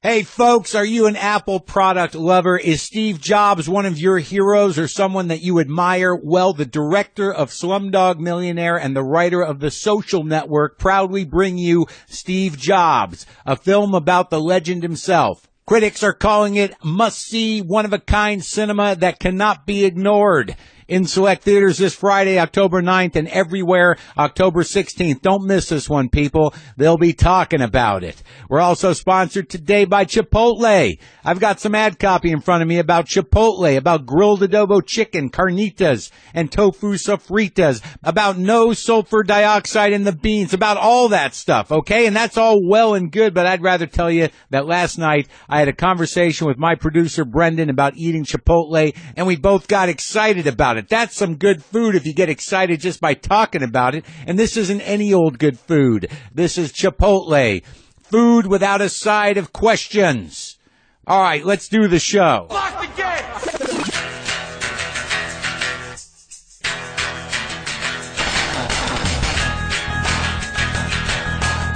Hey, folks, are you an Apple product lover? Is Steve Jobs one of your heroes or someone that you admire? Well, the director of Slumdog Millionaire and the writer of The Social Network proudly bring you Steve Jobs, a film about the legend himself. Critics are calling it must-see, one-of-a-kind cinema that cannot be ignored. In select theaters this Friday, October 9th, and everywhere October 16th. Don't miss this one, people. They'll be talking about it. We're also sponsored today by Chipotle. I've got some ad copy in front of me about Chipotle, about grilled adobo chicken, carnitas, and tofu sofritas, about no sulfur dioxide in the beans, about all that stuff, okay? And that's all well and good, but I'd rather tell you that last night I had a conversation with my producer, Brendan, about eating Chipotle, and we both got excited about it. That's some good food if you get excited just by talking about it. And this isn't any old good food. This is Chipotle. Food without a side of questions. All right, let's do the show. Lock the gate!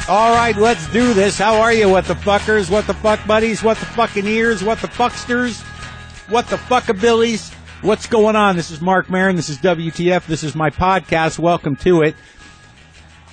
All right, let's do this. How are you, what the fuckers, what the fuck buddies, what the fucking ears, what the fucksters, what the fuckabillies? What's going on? This is Marc Maron. This is WTF. This is my podcast. Welcome to it.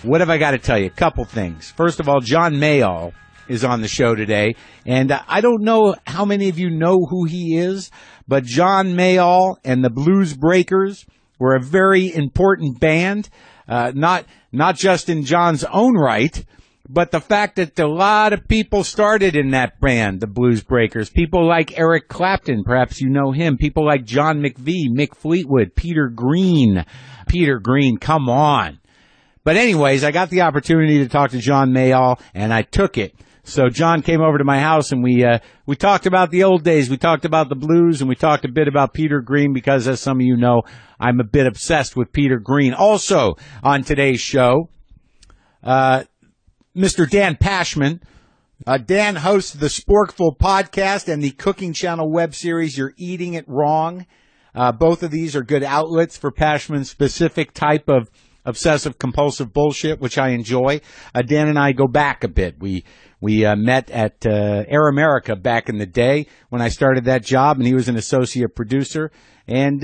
What have I got to tell you? A couple things. First of all, John Mayall is on the show today. And I don't know how many of you know who he is, but John Mayall and the Blues Breakers were a very important band, not just in John's own right, but the fact that a lot of people started in that band, the Blues Breakers. People like Eric Clapton, perhaps you know him. People like John McVie, Mick Fleetwood, Peter Green. Peter Green, come on. But anyways, I got the opportunity to talk to John Mayall, and I took it. So John came over to my house, and we talked about the old days. We talked about the blues, and we talked a bit about Peter Green, because as some of you know, I'm a bit obsessed with Peter Green. Also on today's show, Mr. Dan Pashman. Dan hosts the Sporkful podcast and the Cooking Channel web series You're Eating It Wrong. Both of these are good outlets for Pashman's specific type of obsessive-compulsive bullshit, which I enjoy. Dan and I go back a bit. We met at Air America back in the day when I started that job, and he was an associate producer, and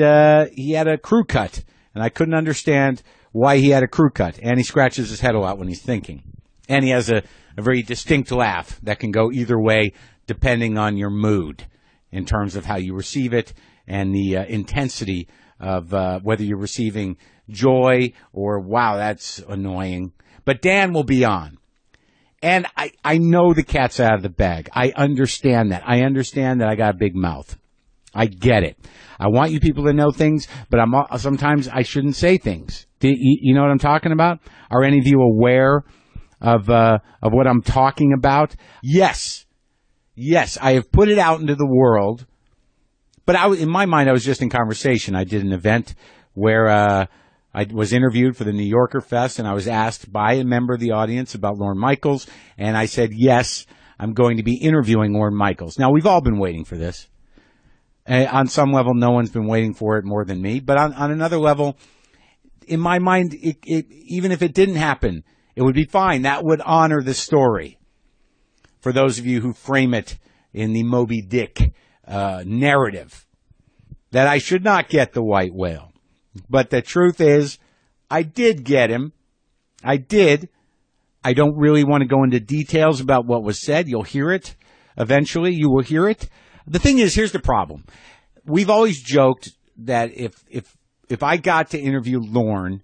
he had a crew cut, and I couldn't understand why he had a crew cut, and he scratches his head a lot when he's thinking. And he has a very distinct laugh that can go either way depending on your mood in terms of how you receive it and the intensity of whether you're receiving joy or, wow, that's annoying. But Dan will be on. And I know the cat's out of the bag. I understand that. I understand that I got a big mouth. I get it. I want you people to know things, but sometimes I shouldn't say things. You know what I'm talking about? Are any of you aware of what I'm talking about? Yes, I have put it out into the world, but in my mind, I was just in conversation. I did an event where I was interviewed for the New Yorker Fest, and I was asked by a member of the audience about Lorne Michaels, and I said, yes, I'm going to be interviewing Lorne Michaels. Now, we've all been waiting for this. On some level, no one's been waiting for it more than me, but on another level, in my mind, even if it didn't happen, it would be fine. That would honor the story. For those of you who frame it in the Moby Dick narrative, that I should not get the white whale. But the truth is, I did get him. I did. I don't really want to go into details about what was said. You'll hear it. Eventually, you will hear it. The thing is, here's the problem. We've always joked that if I got to interview Lorne,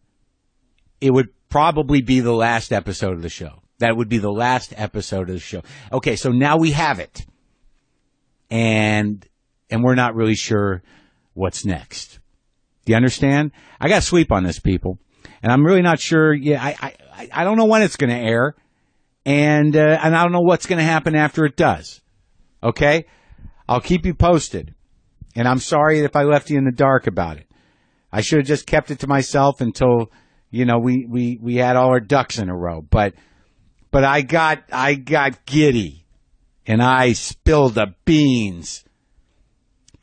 it would probably be the last episode of the show. That would be the last episode of the show. Okay, so now we have it. And we're not really sure what's next. Do you understand? I got to sleep on this, people. And I'm really not sure. Yeah, I don't know when it's going to air. And I don't know what's going to happen after it does. Okay? I'll keep you posted. And I'm sorry if I left you in the dark about it. I should have just kept it to myself until, you know, we had all our ducks in a row. But I got giddy. And I spilled the beans.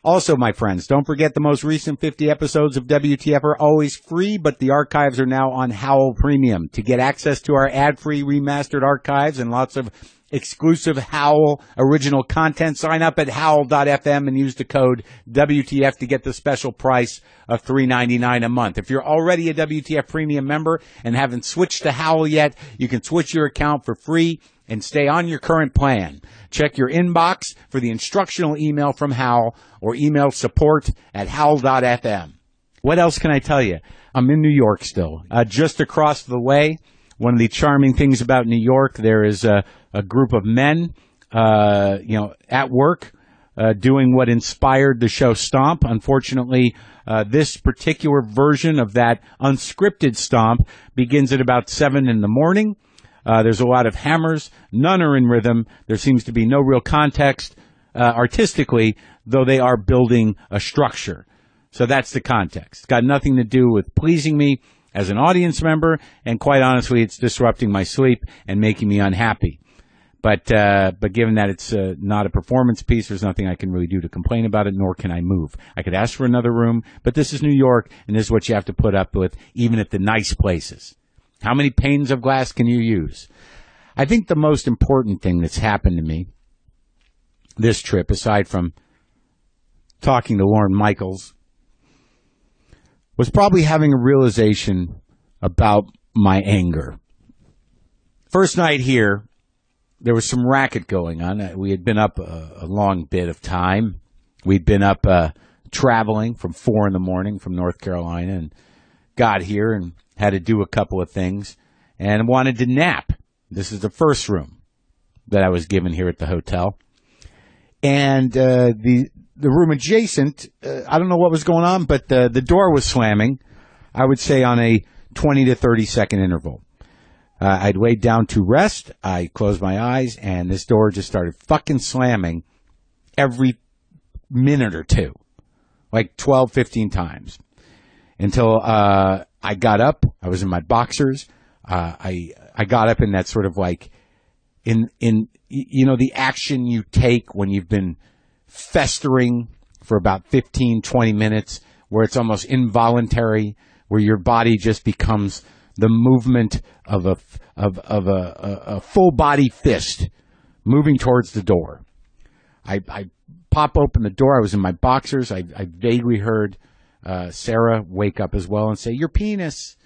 Also, my friends, don't forget the most recent 50 episodes of WTF are always free, but the archives are now on Howl Premium. To get access to our ad-free remastered archives and lots of exclusive Howl original content. Sign up at howl.fm and use the code WTF to get the special price of $3.99 a month. If you're already a WTF premium member and haven't switched to Howl yet, you can switch your account for free and stay on your current plan. Check your inbox for the instructional email from Howl or email support@howl.fm. What else can I tell you? I'm in New York still. Just across the way, one of the charming things about New York, there is a group of men, at work, doing what inspired the show Stomp. Unfortunately, this particular version of that unscripted Stomp begins at about 7 in the morning. There's a lot of hammers. None are in rhythm. There seems to be no real context artistically, though they are building a structure. So that's the context. It's got nothing to do with pleasing me as an audience member, and quite honestly, it's disrupting my sleep and making me unhappy. But given that it's not a performance piece, there's nothing I can really do to complain about it, nor can I move. I could ask for another room, but this is New York, and this is what you have to put up with, even at the nice places. How many panes of glass can you use? I think the most important thing that's happened to me this trip, aside from talking to Lorne Michaels, was probably having a realization about my anger. First night here, there was some racket going on. We had been up a long bit of time. We'd been up traveling from 4 in the morning from North Carolina and got here and had to do a couple of things and wanted to nap. This is the first room that I was given here at the hotel. And the room adjacent, I don't know what was going on, but the door was slamming, I would say on a 20 to 30 second interval. I'd laid down to rest. I closed my eyes, and this door just started fucking slamming every minute or two, like 12, 15 times, until I got up. I was in my boxers. I got up in that sort of like in the action you take when you've been festering for about 15, 20 minutes, where it's almost involuntary, where your body just becomes the movement of a full body fist moving towards the door. I pop open the door. I was in my boxers. I vaguely heard Sarah wake up as well and say, "Your penis,"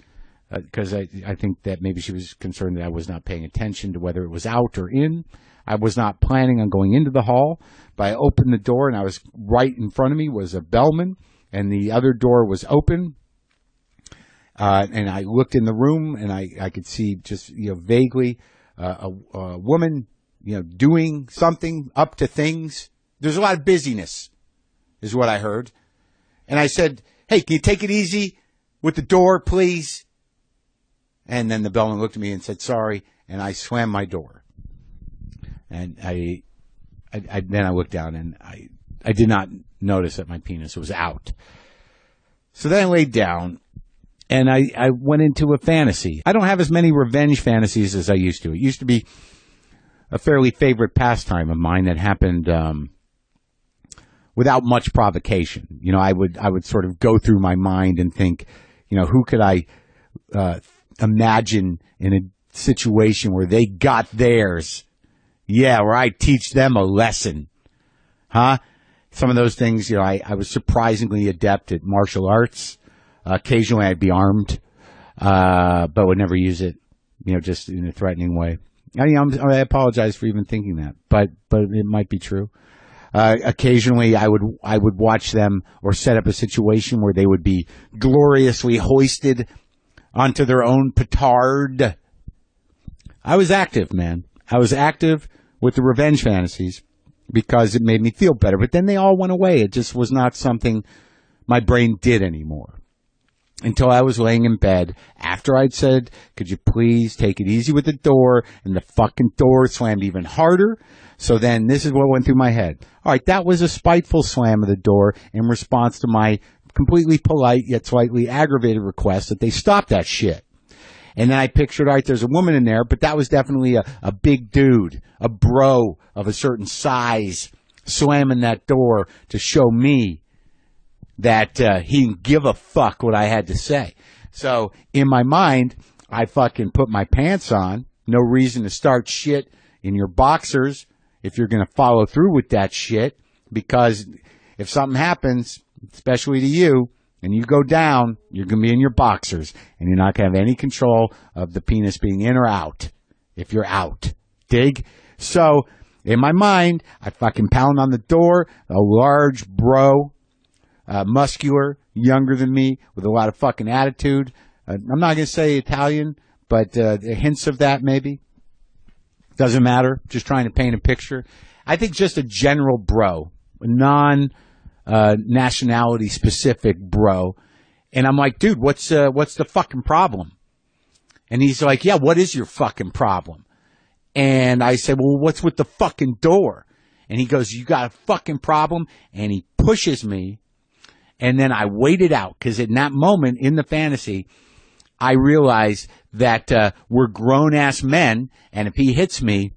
because I think that maybe she was concerned that I was not paying attention to whether it was out or in. I was not planning on going into the hall, but I opened the door, and I was right in front of me was a bellman, and the other door was open. And I looked in the room, and I could see just vaguely a woman doing something, up to things. There's a lot of busyness, is what I heard. And I said, "Hey, can you take it easy with the door, please?" And then the bellman looked at me and said, "Sorry," and I slammed my door. And then I looked down, and I did not notice that my penis was out. So then I laid down, and I went into a fantasy. I don't have as many revenge fantasies as I used to. It used to be a fairly favorite pastime of mine that happened without much provocation. I would sort of go through my mind and think, who could I imagine in a situation where they got theirs? Yeah, where I teach them a lesson. Huh? Some of those things, I was surprisingly adept at martial arts. Occasionally I'd be armed, but would never use it, just in a threatening way. I apologize for even thinking that, but it might be true. Occasionally I would watch them or set up a situation where they would be gloriously hoisted onto their own petard. I was active, man. I was active with the revenge fantasies because it made me feel better. But then they all went away. It just was not something my brain did anymore. Until I was laying in bed after I'd said, "Could you please take it easy with the door?" And the fucking door slammed even harder. So then this is what went through my head. All right, that was a spiteful slam of the door in response to my completely polite yet slightly aggravated request that they stop that shit. And then I pictured, all right, there's a woman in there, but that was definitely a big dude, a bro of a certain size, slamming that door to show me that he didn't give a fuck what I had to say. So in my mind, I fucking put my pants on. No reason to start shit in your boxers if you're going to follow through with that shit, because if something happens, especially to you, and you go down, you're going to be in your boxers, and you're not going to have any control of the penis being in or out if you're out. Dig? So, in my mind, I fucking pound on the door, a large bro, muscular, younger than me, with a lot of fucking attitude. I'm not going to say Italian, but hints of that maybe. Doesn't matter. Just trying to paint a picture. I think just a general bro, non-nationality specific bro. And I'm like, dude, what's the fucking problem? And he's like, yeah, what is your fucking problem? And I said, well, what's with the fucking door? And he goes, you got a fucking problem? And he pushes me. And then I waited out, because in that moment in the fantasy, I realized that we're grown-ass men, and if he hits me,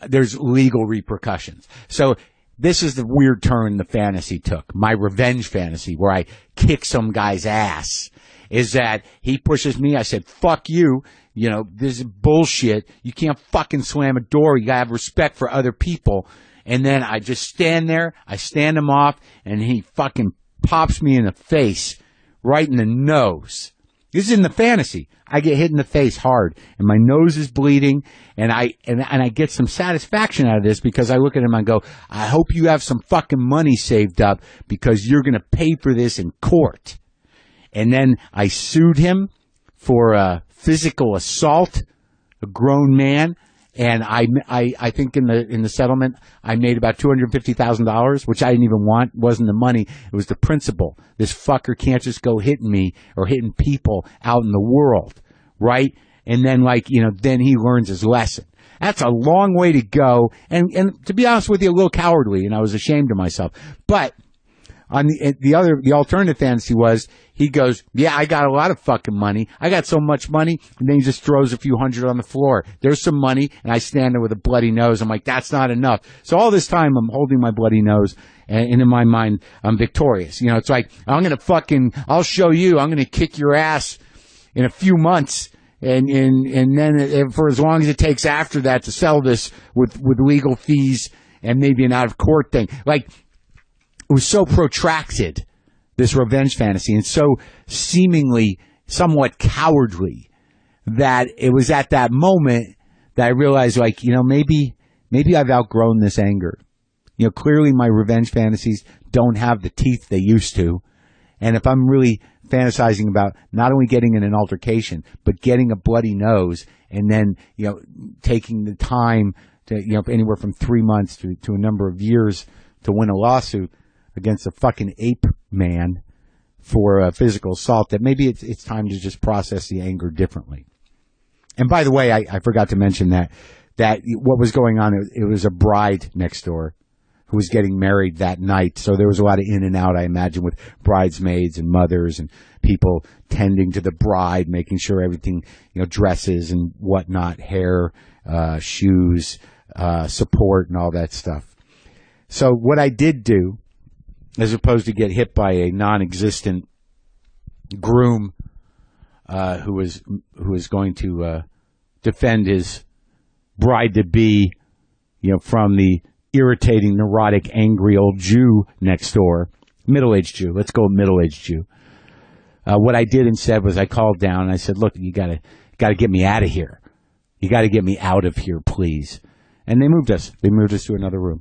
there's legal repercussions. So this is the weird turn the fantasy took. My revenge fantasy, where I kick some guy's ass, is that he pushes me. I said, fuck you. You know, this is bullshit. You can't fucking slam a door. You gotta have respect for other people. And then I just stand there. I stand him off, and he fucking pops me in the face, right in the nose. This is in the fantasy. I get hit in the face hard, and my nose is bleeding, and I get some satisfaction out of this, because I look at him and go, I hope you have some fucking money saved up, because you're going to pay for this in court. And then I sued him for physical assault, a grown man, and I think in the settlement I made about $250,000, which I didn't even want. It wasn't the money, it was the principle. This fucker can't just go hitting me or hitting people out in the world, right? And then then he learns his lesson. That's a long way to go, and to be honest with you, a little cowardly, and I was ashamed of myself. But on the alternative fantasy was, he goes, yeah, I got a lot of fucking money. I got so much money. And then he just throws a few hundred on the floor. There's some money. And I stand there with a bloody nose. I'm like, that's not enough. So all this time I'm holding my bloody nose. And in my mind, I'm victorious. You know, it's like, I'll show you. I'm going to kick your ass in a few months. And then for as long as it takes after that to sell this with legal fees and maybe an out of court thing. Like, it was so protracted, this revenge fantasy, and so seemingly somewhat cowardly, that it was at that moment that I realized, maybe I've outgrown this anger. You know, clearly my revenge fantasies don't have the teeth they used to. And if I'm really fantasizing about not only getting in an altercation, but getting a bloody nose, and then, taking the time to, anywhere from 3 months to a number of years to win a lawsuit against a fucking ape man for physical assault, that maybe it's time to just process the anger differently. And by the way, I forgot to mention that what was going on, it was a bride next door who was getting married that night. So there was a lot of in and out, I imagine, with bridesmaids and mothers and people tending to the bride, making sure everything, dresses and whatnot, hair, shoes, support and all that stuff. So what I did do, as opposed to get hit by a non-existent groom who was going to defend his bride-to-be, from the irritating, neurotic, angry old Jew next door, middle-aged Jew. Let's go middle-aged Jew. What I did instead was I called down and I said, "Look, you gotta get me out of here. You gotta get me out of here, please." And they moved us. They moved us to another room,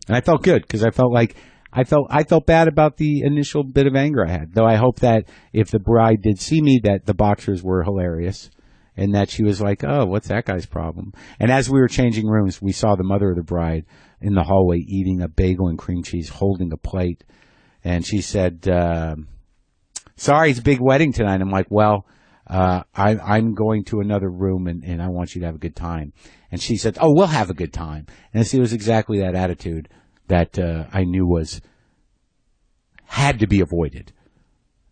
and I felt good, because I felt bad about the initial bit of anger I had, though I hope that if the bride did see me, that the boxers were hilarious, and that she was like, oh, what's that guy's problem? And as we were changing rooms, we saw the mother of the bride in the hallway eating a bagel and cream cheese, holding a plate, and she said, sorry, it's a big wedding tonight. I'm like, well, I'm going to another room, and I want you to have a good time. And she said, oh, we'll have a good time. And it was exactly that attitude that I knew had to be avoided.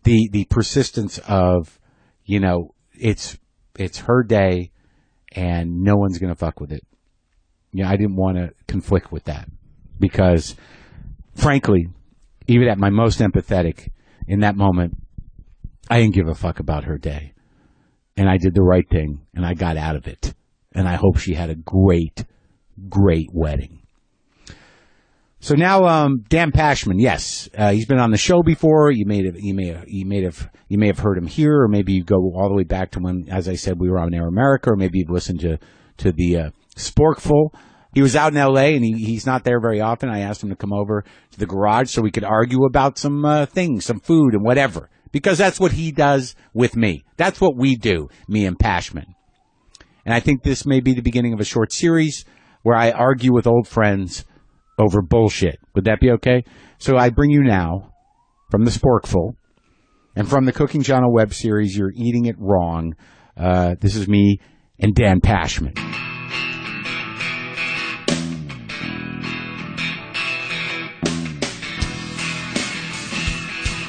The persistence of, it's her day and no one's going to fuck with it. I didn't want to conflict with that, because frankly, even at my most empathetic in that moment, I didn't give a fuck about her day, and I did the right thing and I got out of it. And I hope she had a great great wedding. So now, Dan Pashman, yes, he's been on the show before. You may have heard him here, or maybe you go all the way back to when, as I said, we were on Air America, or maybe you've listened to the Sporkful. He was out in L.A. and he's not there very often. I asked him to come over to the garage so we could argue about some things, some food and whatever, because that's what he does with me. That's what we do, me and Pashman. And I think this may be the beginning of a short series where I argue with old friends over bullshit. Would that be okay? So I bring you now, from the Sporkful, and from the Cooking Channel web series, You're Eating It Wrong. This is me and Dan Pashman.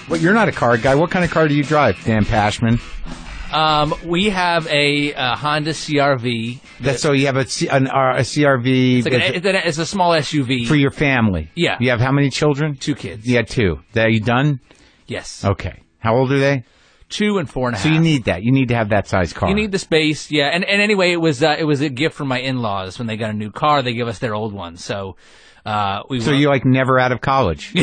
Well, you're not a car guy. What kind of car do you drive, Dan Pashman? We have a Honda CR-V. So you have a CR-V. It's a small SUV. For your family. Yeah. You have how many children? 2 kids. Yeah, 2. Are you done? Yes. Okay. How old are they? 2 and 4.5. So you need that. You need to have that size car. You need the space, yeah. And anyway, it was a gift from my in-laws. When they got a new car, they give us their old one. So you're like never out of college.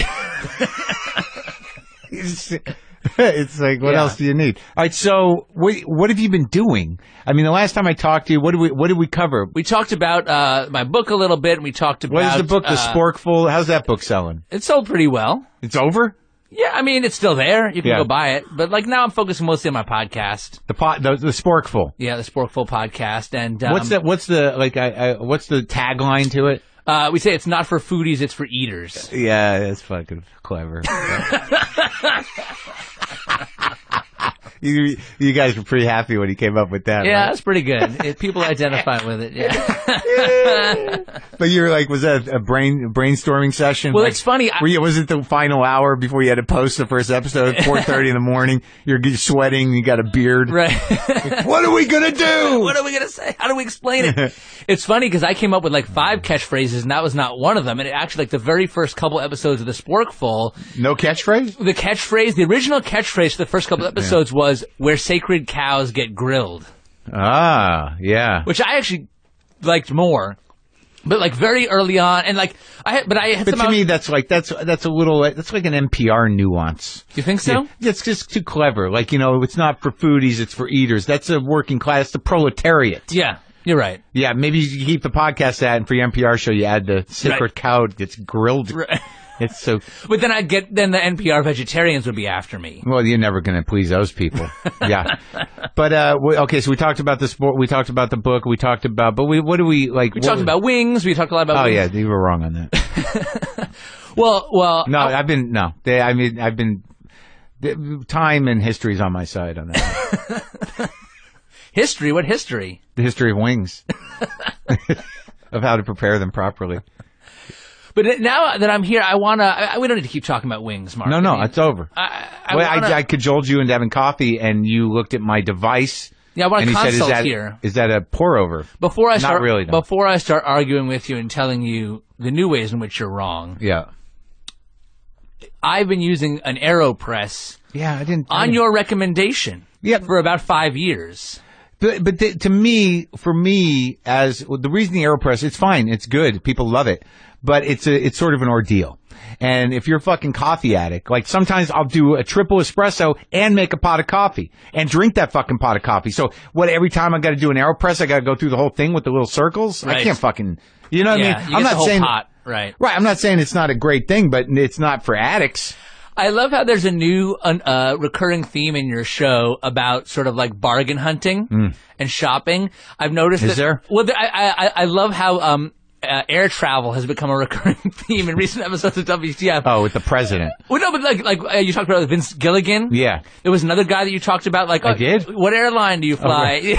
It's like, what else do you need? All right, so what have you been doing? I mean, the last time I talked to you, what did we cover? We talked about my book a little bit, and we talked about... What is the book, The Sporkful? How's that book selling? It sold pretty well. It's over? Yeah, I mean, it's still there. You can go buy it. But like now I'm focusing mostly on my podcast. The Sporkful. Yeah, the Sporkful podcast. And what's the tagline to it? We say it's not for foodies, it's for eaters. Yeah, that's fucking clever. You guys were pretty happy when he came up with that. Yeah, right? that's pretty good. People identify with it. Yeah. But you were like, was that a brainstorming session? Well, it's funny. Was it the final hour before you had to post the first episode at 4:30 in the morning? You're sweating. You got a beard. Right. Like, what are we gonna do? What are we gonna say? How do we explain it? It's funny because I came up with like 5 catchphrases, and that was not one of them. And it actually, like the very first couple episodes of the Sporkful. No catchphrase? The original catchphrase for the first couple episodes was "Where sacred cows get grilled." Ah, yeah. Which I actually liked more. But like very early on, and like But to me, that's like an NPR nuance. You think so? Yeah, it's just too clever. Like, it's not for foodies, it's for eaters. That's a working class, the proletariat. Yeah, you're right. Yeah, maybe you keep the podcast at, and for your NPR show, you add the sacred cow gets grilled. Right. It's so. But then the NPR vegetarians would be after me. Well, you're never going to please those people. Yeah. But, okay, so we talked about the sport, we talked about the book, we talked about, but what do we, like... We talked about wings, we talked a lot about wings. Oh, yeah, you were wrong on that. Well... Time and history's on my side on that. History? What history? The history of wings. Of how to prepare them properly. But now that I'm here, we don't need to keep talking about wings, Mark. No, it's over. I cajoled you into having coffee, and you looked at my device. Yeah, I want to consult here. Is that a pour over? Before I start arguing with you and telling you the new ways in which you're wrong. Yeah. I've been using an AeroPress. Yeah, on your recommendation. Yeah, for about 5 years. But for me, the reason the AeroPress, it's fine, it's good, people love it, but it's sort of an ordeal. And if you're a fucking coffee addict, like sometimes I'll do a triple espresso and make a pot of coffee and drink that fucking pot of coffee. So every time I got to do an AeroPress, I got to go through the whole thing with the little circles. Right. I can't fucking, you know what I mean? I'm not saying pot. Right. I'm not saying it's not a great thing, but it's not for addicts. I love how there's a new recurring theme in your show about sort of like bargain hunting and shopping. I've noticed Is there? Well, I love how air travel has become a recurring theme in recent episodes of WTF. Oh, with the president. Well, no, but like you talked about Vince Gilligan. Yeah. There was another guy that you talked about. Like, I did? What airline do you fly? Okay.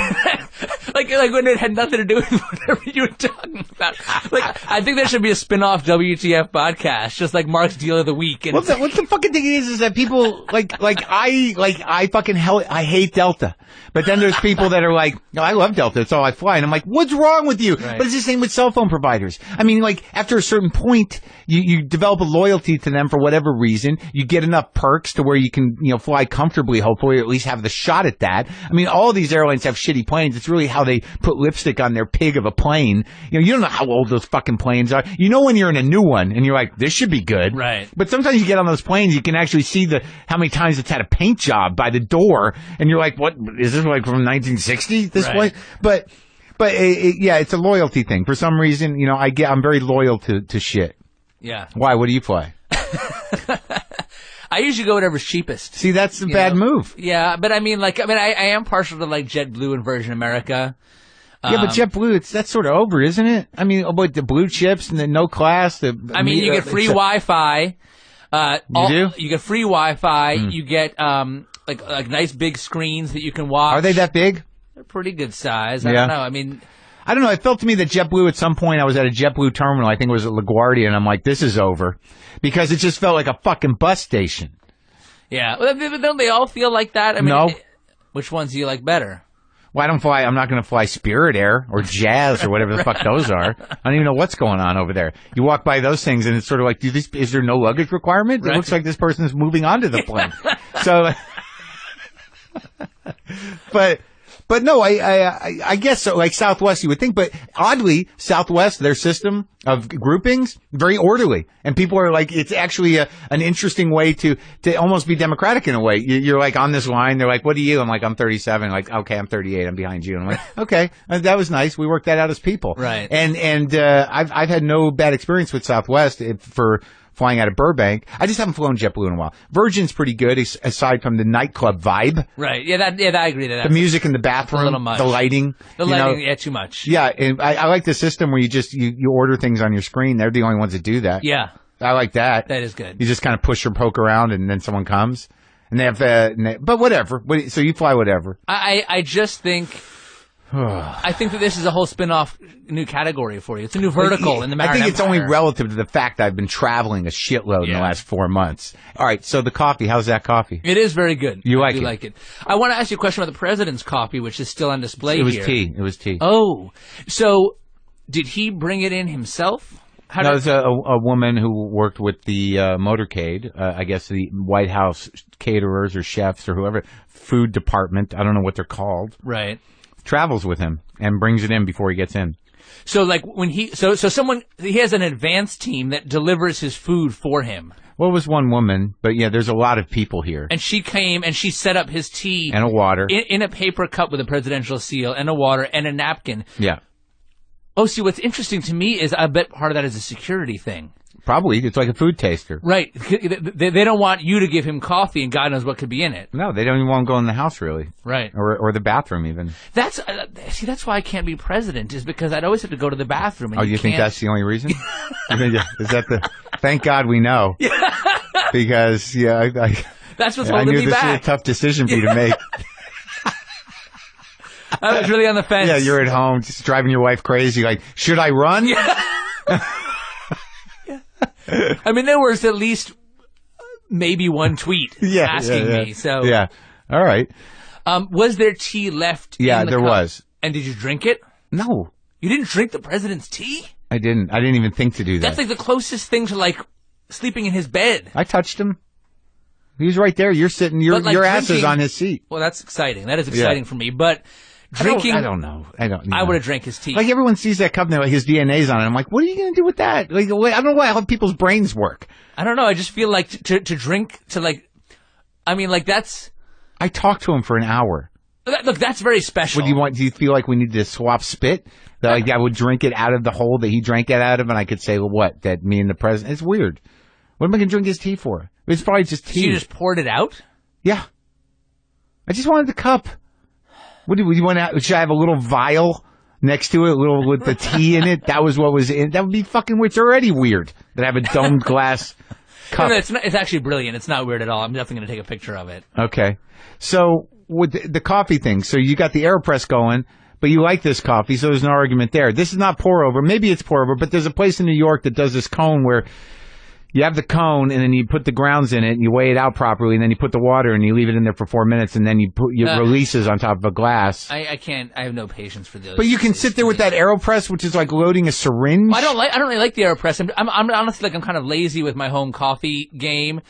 like when it had nothing to do with whatever you were talking about. Like, I think there should be a spin-off WTF podcast, just like Mark's Deal of the Week. And what's the fucking thing is that people I hate Delta. But then there's people that are like, no, I love Delta. It's all I fly. And I'm like, what's wrong with you? Right. But it's the same with cell phone providers. I mean, like, after a certain point, you develop a loyalty to them for whatever reason. You get enough perks to where you can, fly comfortably, hopefully, or at least have the shot at that. I mean, all of these airlines have shitty planes. It's really how how they put lipstick on their pig of a plane. You know, you don't know how old those fucking planes are. You know when you're in a new one and you're like, this should be good. Right. But sometimes you get on those planes, you can actually see how many times it's had a paint job by the door, and you're like, what, is this like from 1960, this plane? But yeah, it's a loyalty thing. For some reason, you know, I'm very loyal to shit. Yeah. Why? What do you fly? I usually go whatever's cheapest. See, that's a bad move. Yeah, but I am partial to like JetBlue and Virgin America. Yeah, but JetBlue, that's sort of over, isn't it? I mean, with the blue chips and the no class. You get free Wi-Fi. You do? You get free Wi-Fi. You get like nice big screens that you can watch. Are they that big? They're pretty good size. I don't know. I don't know. It felt to me that JetBlue at some point, I was at a JetBlue terminal, I think it was at LaGuardia, and I'm like, this is over. Because it just felt like a fucking bus station. Yeah. Well, don't they all feel like that? I mean, no. Which ones do you like better? Well, I'm not going to fly Spirit Air or Jazz or whatever the fuck those are. I don't even know what's going on over there. You walk by those things and it's sort of like, is there no luggage requirement? Right. It looks like this person is moving on to the plane. So, But no, I guess so. Like Southwest, you would think, but oddly, Southwest, their system of groupings, very orderly, and people are like, it's actually an interesting way to almost be democratic in a way. You're like on this line, they're like, "What are you?" I'm like, "I'm 37." Like, okay, I'm 38. I'm behind you. And I'm like, okay, that was nice. We worked that out as people, right? And I've had no bad experience with Southwest for flying out of Burbank. I just haven't flown JetBlue in a while. Virgin's pretty good, aside from the nightclub vibe. Right. Yeah, I agree to that. The music in the bathroom, a little much. The lighting. Yeah, too much. Yeah, and I like the system where you order things on your screen. They're the only ones that do that. Yeah. I like that. That is good. You just kind of push or poke around, and then someone comes. And they have, but whatever. So you fly whatever. I just think... I think that this is a whole spin-off new category for you. It's a new vertical in the Marin I think it's Empire. only relative to the fact that I've been traveling a shitload in the last 4 months. All right, so the coffee, how's that coffee? It is very good. You like it? I like it. I want to ask you a question about the president's coffee, which is still on display here. It was tea. Oh, so did he bring it in himself? No, it's a woman who worked with the motorcade, I guess the White House caterers or chefs or whoever, food department, I don't know what they're called. Right. Travels with him and brings it in before he gets in. So like when he has an advanced team that delivers his food for him. Well, it was one woman, but yeah, there's a lot of people here. And she came and she set up his tea and a water in a paper cup with a presidential seal and a water and a napkin. Yeah. Oh, see, what's interesting to me is I bet part of that is a security thing. Probably. It's like a food taster. Right. They don't want you to give him coffee and God knows what could be in it. No, they don't even want to go in the house, really. Right. Or the bathroom, even. That's why I can't be president, is because I'd always have to go to the bathroom. And you think that's the only reason? Is that thank God we know. Yeah. Because, that's what's holding me back. I knew this was a tough decision for you to make. I was really on the fence. Yeah, you're at home just driving your wife crazy. Like, should I run? Yeah. I mean, there was at least maybe one tweet asking me. So yeah, all right. Was there tea left? Yeah, in the there cup? Was. And did you drink it? No, you didn't drink the president's tea. I didn't even think to do that. That's like the closest thing to like sleeping in his bed. I touched him. He was right there. You're sitting. Your ass is on his seat. Well, that's exciting. That is exciting for me. But drinking, I don't know. I would have drank his tea. Like everyone sees that cup now, his DNA's on it. I'm like, what are you going to do with that? Like, I don't know how people's brains work. I don't know. I just feel like to drink that's. I talked to him for an hour. Look, that's very special. Do you feel like we need to swap spit? That like I would drink it out of the hole that he drank it out of, and I could say, well, what? That me and the president? It's weird. What am I going to drink his tea for? It's probably just tea. So you just poured it out? Yeah. I just wanted the cup. What do you want to? Should I have a little vial next to it, with the tea in it? That was what was in. That would be fucking weird. It's already weird that I have a domed glass cup. No, it's actually brilliant. It's not weird at all. I'm definitely going to take a picture of it. Okay. So with the coffee thing, so you got the AeroPress going, but you like this coffee, so there's no argument there. This is not pour over. Maybe it's pour over, but there's a place in New York that does this cone where you have the cone, and then you put the grounds in it, and you weigh it out properly, and then you put the water, and you leave it in there for 4 minutes, and then you put your releases on top of a glass. I can't. I have no patience for those. But you can sit there with that AeroPress, which is like loading a syringe. I don't really like the AeroPress. I'm honestly I'm kind of lazy with my home coffee game.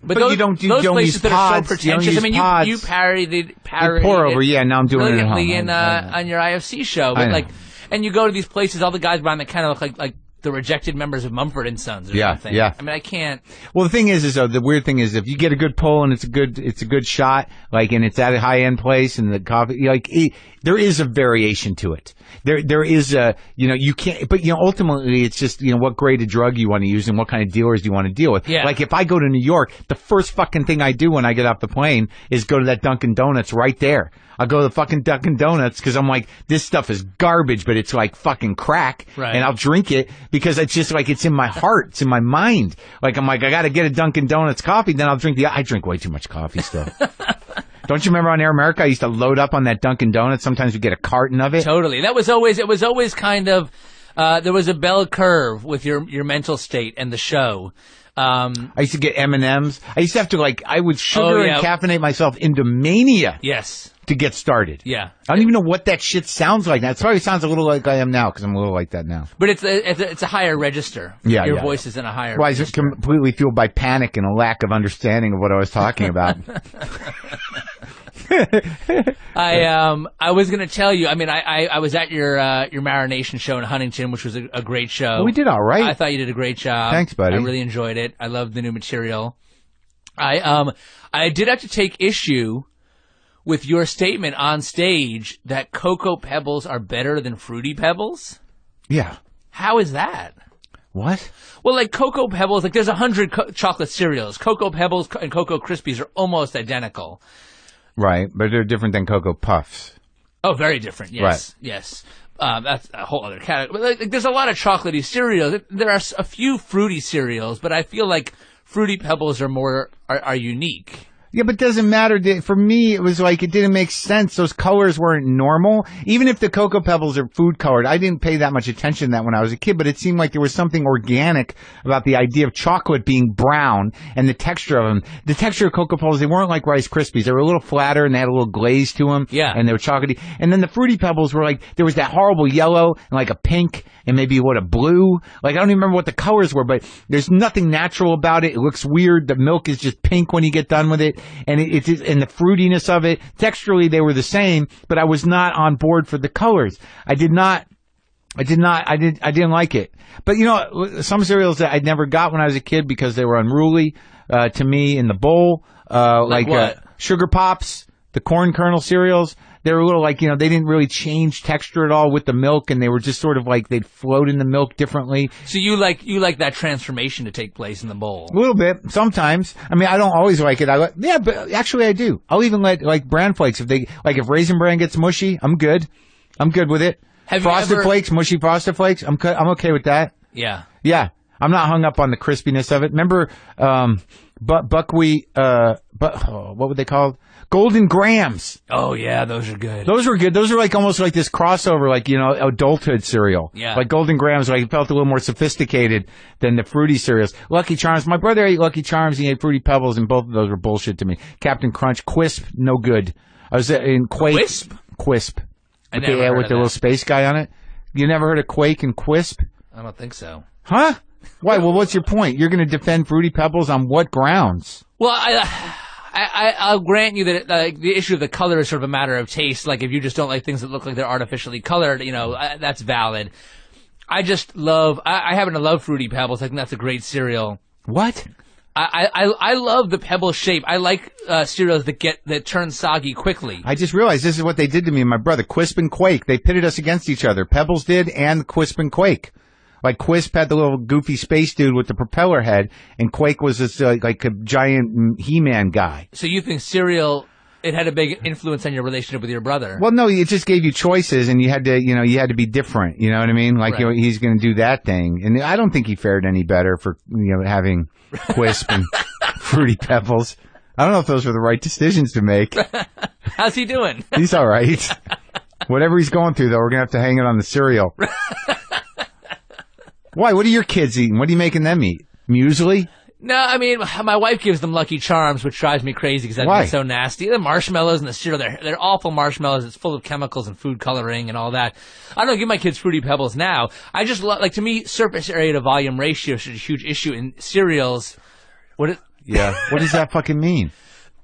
But those, you don't places use that pods. are so pretentious. I mean, you parody pour over. Yeah, now I'm doing it at home. On your IFC show. But and you go to these places, all the guys around that kind of look like the rejected members of Mumford and Sons or something. Yeah. I mean, I can't. Well, the thing is the weird thing is if you get a good pull and it's a good shot, like, and it's at a high end place and the coffee, like, there is a variation to it. There is you can't, but ultimately it's just, what grade of drug you want to use and what kind of dealers do you want to deal with. Yeah. Like if I go to New York, the first fucking thing I do when I get off the plane is go to that Dunkin' Donuts right there. I'll go to the fucking Dunkin' Donuts because I'm like, this stuff is garbage, but it's like fucking crack. Right. And I'll drink it because it's just like, it's in my heart. It's in my mind. Like, I'm like, I got to get a Dunkin' Donuts coffee. Then I'll drink I drink way too much coffee still. Don't you remember on Air America, I used to load up on that Dunkin' Donuts. Sometimes we get a carton of it. Totally. It was always kind of, there was a bell curve with your mental state and the show. I used to get M&Ms. I used to have to I would sugar and caffeinate myself into mania. Yes. To get started. Yeah. I don't even know what that shit sounds like now. It probably sounds a little like I am now because I'm a little like that now. But it's a higher register. Yeah. Your voice is in a higher register. I was just completely fueled by panic and a lack of understanding of what I was talking about. I was going to tell you, I mean, I was at your Marination show in Huntington, which was a great show. Well, we did all right. I thought you did a great job. Thanks, buddy. I really enjoyed it. I loved the new material. I did have to take issue with your statement on stage that Cocoa Pebbles are better than Fruity Pebbles. Yeah. How is that? What? Well, like Cocoa Pebbles, like there's 100 chocolate cereals. Cocoa Pebbles and Cocoa Krispies are almost identical. Right, but they're different than Cocoa Puffs. Oh, very different. Yes, right. Yes. That's a whole other category. But like, there's a lot of chocolatey cereals. There are a few fruity cereals, but I feel like Fruity Pebbles are unique. Yeah, but it doesn't matter. For me, it was like it didn't make sense. Those colors weren't normal. Even if the Cocoa Pebbles are food colored, I didn't pay that much attention to that when I was a kid, but it seemed like there was something organic about the idea of chocolate being brown and the texture of them. The texture of Cocoa Pebbles, they weren't like Rice Krispies. They were a little flatter and they had a little glaze to them. Yeah. And they were chocolatey. And then the Fruity Pebbles were like, there was that horrible yellow and like a pink and maybe a blue. Like, I don't even remember what the colors were, but there's nothing natural about it. It looks weird. The milk is just pink when you get done with it. And and the fruitiness of it, texturally they were the same, but I was not on board for the colors. I didn't like it. But some cereals that I never got when I was a kid because they were unruly, to me in the bowl, like Sugar Pops, the corn kernel cereals. They were a little like, they didn't really change texture at all with the milk, and they were just sort of like they'd float in the milk differently. So you like that transformation to take place in the bowl? A little bit, sometimes. I mean, I don't always like it. But actually I do. I'll even let Bran Flakes if Raisin Bran gets mushy, I'm good. I'm good with it. Frosted Flakes, mushy Frosted Flakes, I'm okay with that. Yeah. Yeah. I'm not hung up on the crispiness of it. Remember, buckwheat, what were they called? Golden Grams. Oh, yeah, those are good. Those were good. Those are almost like this crossover, adulthood cereal. Yeah. Like Golden Grams, it felt a little more sophisticated than the fruity cereals. Lucky Charms. My brother ate Lucky Charms, he ate Fruity Pebbles, and both of those were bullshit to me. Captain Crunch. Quisp, no good. I was in Quake. Quisp? Quisp. I never heard with the little space guy on it. You never heard of Quake and Quisp? I don't think so. Huh? Why? Well, what's your point? You're going to defend Fruity Pebbles on what grounds? Well, I'll grant you that the issue of the color is sort of a matter of taste. Like, if you just don't like things that look like they're artificially colored, that's valid. I happen to love Fruity Pebbles. I think that's a great cereal. What? I love the pebble shape. I like cereals that turn soggy quickly. I just realized this is what they did to me and my brother. Quisp and Quake. They pitted us against each other. Pebbles did, and Quisp and Quake. Like, Quisp had the little goofy space dude with the propeller head, and Quake was this like a giant He-Man guy. So you think cereal, it had a big influence on your relationship with your brother? Well, no, it just gave you choices, and you had to be different. You know what I mean? Like, right. He's going to do that thing, and I don't think he fared any better for having Quisp and Fruity Pebbles. I don't know if those were the right decisions to make. How's he doing? He's all right. Whatever he's going through, though, we're going to have to hang it on the cereal. Why? What are your kids eating? What are you making them eat? Muesli? No, I mean, my wife gives them Lucky Charms, which drives me crazy because that's so nasty. The marshmallows and the cereal, they're awful marshmallows. It's full of chemicals and food coloring and all that. I don't give my kids Fruity Pebbles now. I just to me, surface area to volume ratio is a huge issue in cereals. Yeah. What does that fucking mean?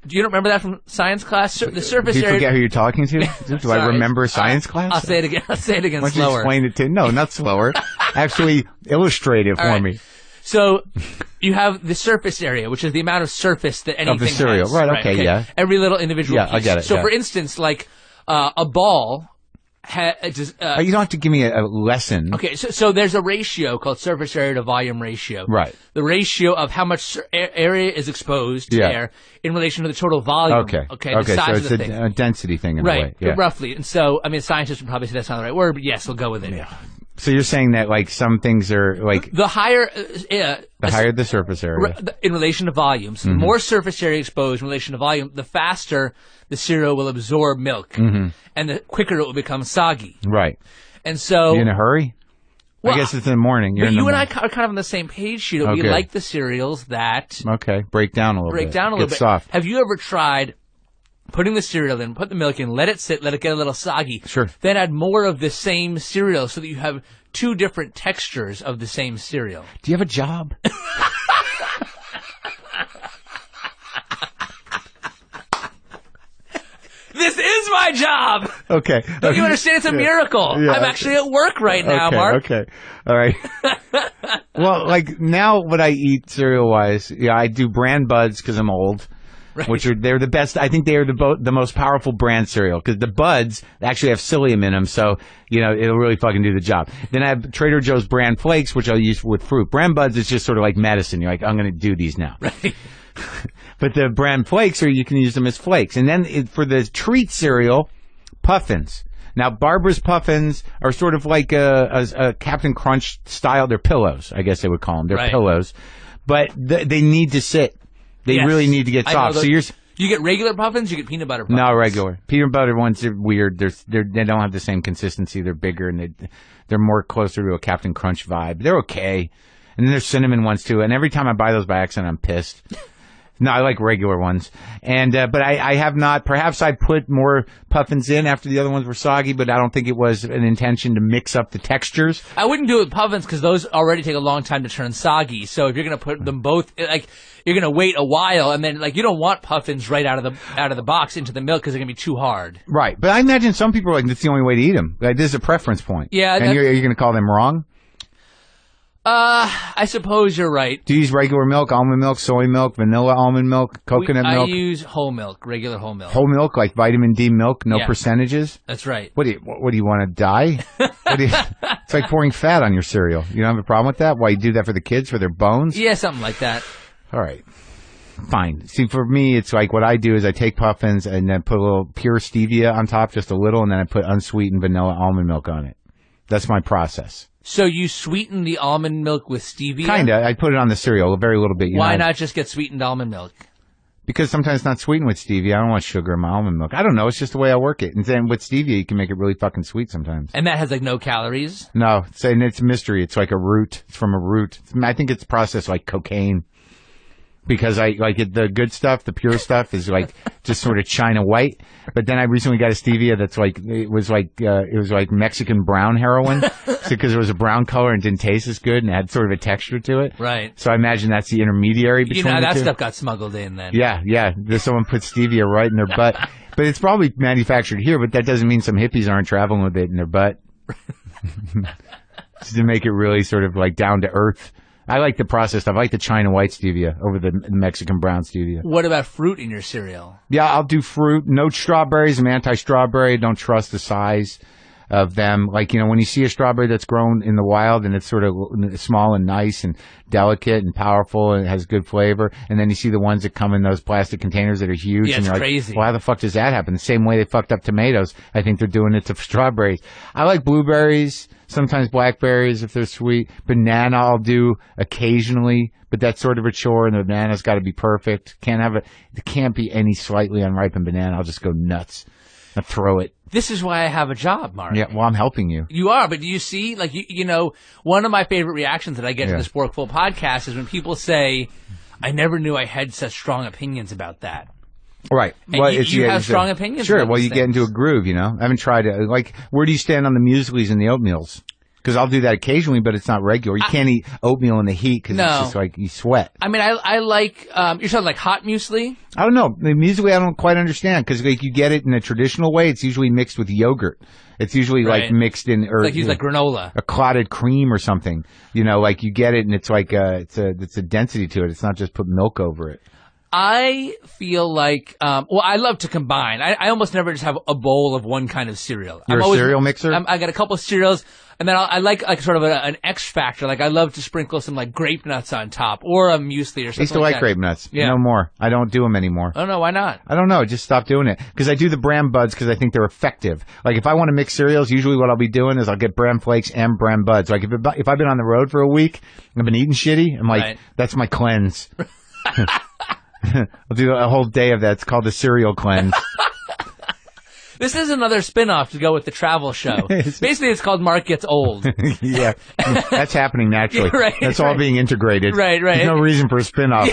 Do you don't remember that from science class? The surface Do you area. forget who you're talking to? Do I remember science class? I'll say it again. I'll say it again Why don't you slower. explain it to? No, not slower. Actually, illustrate it for me. So you have the surface area, which is the amount of surface that anything of the cereal. has. Right. Okay. Yeah. Every little individual piece. I get it. So, yeah. for instance, like a ball. You don't have to give me a lesson. Okay, so there's a ratio called surface area to volume ratio. Right. The ratio of how much area is exposed to air in relation to the total volume. Okay. The size so of the it's thing. a density thing in a way. Right, roughly. And so, I mean, scientists would probably say that's not the right word, but yes, we'll go with it. Yeah. So you're saying that like some things are like the higher the higher the surface area in relation to volume. So the more surface area exposed in relation to volume, the faster the cereal will absorb milk, and the quicker it will become soggy. Right. And so, you in a hurry? Well, I guess it's in the morning. But you and I are kind of on the same page, Sheeta. We like the cereals that break down a little bit. Get soft. Have you ever tried putting the cereal in, put the milk in, let it sit, let it get a little soggy. Sure. Then add more of the same cereal so that you have two different textures of the same cereal. Do you have a job? This is my job! Okay. Don't you understand? It's a miracle. Yeah. I'm actually at work right now, Mark. Okay. All right. Well, like now what I eat cereal-wise, I do brand buds because I'm old. Right. They're the best. I think they are the most powerful brand cereal because the buds actually have psyllium in them, so it'll really fucking do the job. Then I have Trader Joe's brand flakes, which I'll use with fruit. Brand buds is just sort of like medicine. You're like, I'm going to do these now. Right. But the brand flakes, you can use them as flakes. And then for the treat cereal, Puffins. Now, Barbara's Puffins are sort of like a Captain Crunch style. They're pillows, I guess they would call them. They're pillows, but they need to sit. They really need to get soft. So you get regular Puffins, you get peanut butter Puffins. No, regular. Peanut butter ones are weird. They don't have the same consistency. They're bigger and they're more closer to a Captain Crunch vibe. They're okay. And then there's cinnamon ones too. And every time I buy those by accident, I'm pissed. No, I like regular ones. And but I have not. Perhaps I put more Puffins in after the other ones were soggy, but I don't think it was an intention to mix up the textures. I wouldn't do it with Puffins because those already take a long time to turn soggy. So if you're going to put them both, like you're going to wait a while, and then like you don't want Puffins right out of the box into the milk because they're going to be too hard. Right. But I imagine some people are like, that's the only way to eat them. Like, this is a preference point. Yeah. And you're going to call them wrong? I suppose you're right. Do you use regular milk, almond milk, soy milk, vanilla almond milk, coconut milk? I use whole milk, regular whole milk. Whole milk, like vitamin D milk, no percentages? That's right. What do you want to die? It's like pouring fat on your cereal. You don't have a problem with that? Why, you do that for the kids, for their bones? Yeah, something like that. All right. Fine. See, for me, it's like what I do is I take Puffins and then put a little pure stevia on top, just a little, and then I put unsweetened vanilla almond milk on it. That's my process. So you sweeten the almond milk with stevia? Kinda. I put it on the cereal a very little bit. Why not just get sweetened almond milk? Because sometimes it's not sweetened with stevia. I don't want sugar in my almond milk. I don't know. It's just the way I work it. And then with stevia, you can make it really fucking sweet sometimes. And that has like no calories? No. It's a mystery. It's like a root. It's from a root. I think it's processed like cocaine. Because I like it, the good stuff, the pure stuff is like just sort of China white. But then I recently got a stevia that's like it was like Mexican brown heroin, because it was a brown color and didn't taste as good and had sort of a texture to it. Right. So I imagine that's the intermediary between the that two. stuff got smuggled in then. Yeah. Someone put stevia right in their butt, but it's probably manufactured here. But that doesn't mean some hippies aren't traveling with it in their butt to make it really sort of like down to earth. I like the processed stuff. I like the China white stevia over the Mexican brown stevia. What about fruit in your cereal? Yeah, I'll do fruit. No strawberries. I'm anti-strawberry. Don't trust the size of them. Like, when you see a strawberry that's grown in the wild and it's sort of small and nice and delicate and powerful and it has good flavor, and then you see the ones that come in those plastic containers that are huge. Yeah, and you're crazy. Like, well, how the fuck does that happen? The same way they fucked up tomatoes, I think they're doing it to strawberries. I like blueberries. Sometimes blackberries if they're sweet. Banana I'll do occasionally, but that's sort of a chore, and the banana's got to be perfect. There can't be any slightly unripened banana. I'll just go nuts. I'll throw it. This is why I have a job, Mark. Yeah, well, I'm helping you. You are, but do you see, like, one of my favorite reactions that I get to the Sporkful podcast is when people say, I never knew I had such strong opinions about that. Right. And well, you have strong opinions. Sure. Well, you get into a groove, I haven't tried it. Like, where do you stand on the mueslis and the oatmeals? Because I'll do that occasionally, but it's not regular. You can't eat oatmeal in the heat because it's just like you sweat. I mean, I like, you're talking like hot muesli? I don't know. The muesli I don't quite understand because like you get it in a traditional way. It's usually mixed with yogurt. It's usually like mixed in, or like use like granola, a clotted cream or something. You know, like you get it and it's like it's a density to it. It's not just put milk over it. I feel like, I love to combine. I almost never just have a bowl of one kind of cereal. You're a cereal mixer? I got a couple of cereals, and then I like sort of an X factor. Like I love to sprinkle some like grape nuts on top, or a muesli or something. I used to like grape nuts. Yeah. No more. I don't do them anymore. I don't know. Why not? I don't know. I just stopped doing it. Because I do the bran buds because I think they're effective. Like if I want to mix cereals, usually what I'll be doing is I'll get bran flakes and bran buds. Like if I've been on the road for a week, I've been eating shitty, I'm like, that's my cleanse. I'll do a whole day of that. It's called the cereal cleanse. This is another spin-off to go with the travel show. Basically, it's called Mark Gets Old. Yeah, that's happening naturally. Right, that's all being integrated. Right. There's no reason for a spin-off.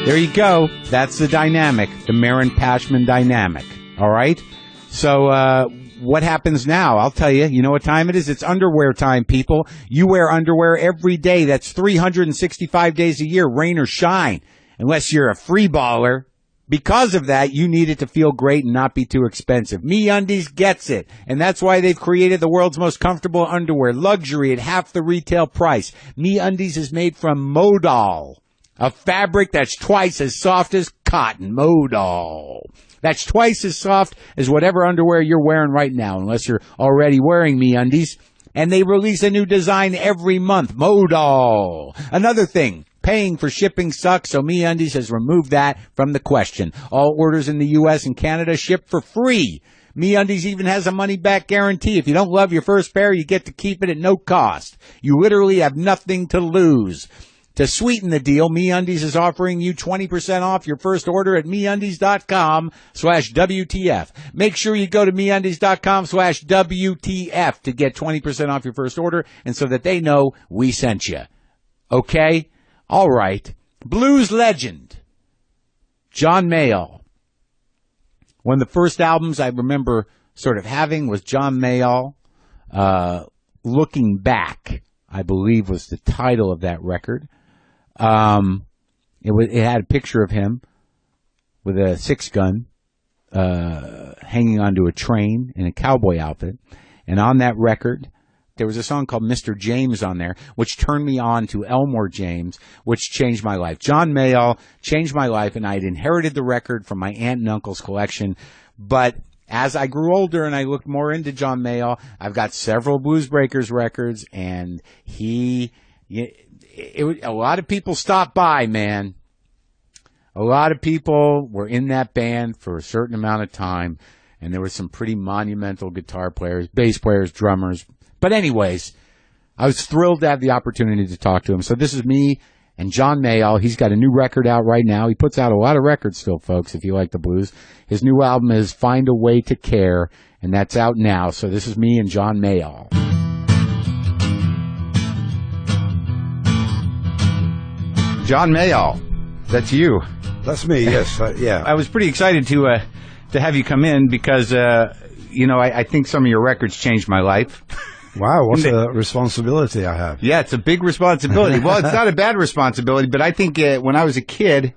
There you go. That's the dynamic, the Maron-Pashman dynamic. All right? So, what happens now? I'll tell you. You know what time it is? It's underwear time, people. You wear underwear every day. That's 365 days a year, rain or shine, unless you're a free baller. Because of that, you need it to feel great and not be too expensive. MeUndies gets it, and that's why they've created the world's most comfortable underwear, luxury at half the retail price. MeUndies is made from modal, a fabric that's twice as soft as cotton. Modal. That's twice as soft as whatever underwear you're wearing right now, unless you're already wearing MeUndies. And they release a new design every month. Modal. Another thing, paying for shipping sucks, so MeUndies has removed that from the question. All orders in the U.S. and Canada ship for free. MeUndies even has a money-back guarantee. If you don't love your first pair, you get to keep it at no cost. You literally have nothing to lose. To sweeten the deal, MeUndies is offering you 20% off your first order at MeUndies.com/WTF. Make sure you go to MeUndies.com/WTF to get 20% off your first order and so that they know we sent you. Okay? All right. Blues legend, John Mayall. One of the first albums I remember sort of having was John Mayall. Looking Back, I believe, was the title of that record. It had a picture of him with a 6-gun, hanging onto a train in a cowboy outfit. And on that record, there was a song called Mr. James on there, which turned me on to Elmore James, which changed my life. John Mayall changed my life, and I had inherited the record from my aunt and uncle's collection. But as I grew older and I looked more into John Mayall, I've got several Blues Breakers records, and a lot of people stopped by, man. A lot of people were in that band for a certain amount of time, and there were some pretty monumental guitar players, bass players, drummers. But anyways, I was thrilled to have the opportunity to talk to him. So this is me and John Mayall. He's got a new record out right now. He puts out a lot of records still, folks, if you like the blues. His new album is Find a Way to Care, and that's out now. So this is me and John Mayall. John Mayall, that's you. That's me, yes. Yeah. I was pretty excited to have you come in because, I think some of your records changed my life. Wow, what a responsibility I have. Yeah, it's a big responsibility. Well, it's not a bad responsibility, but I think when I was a kid,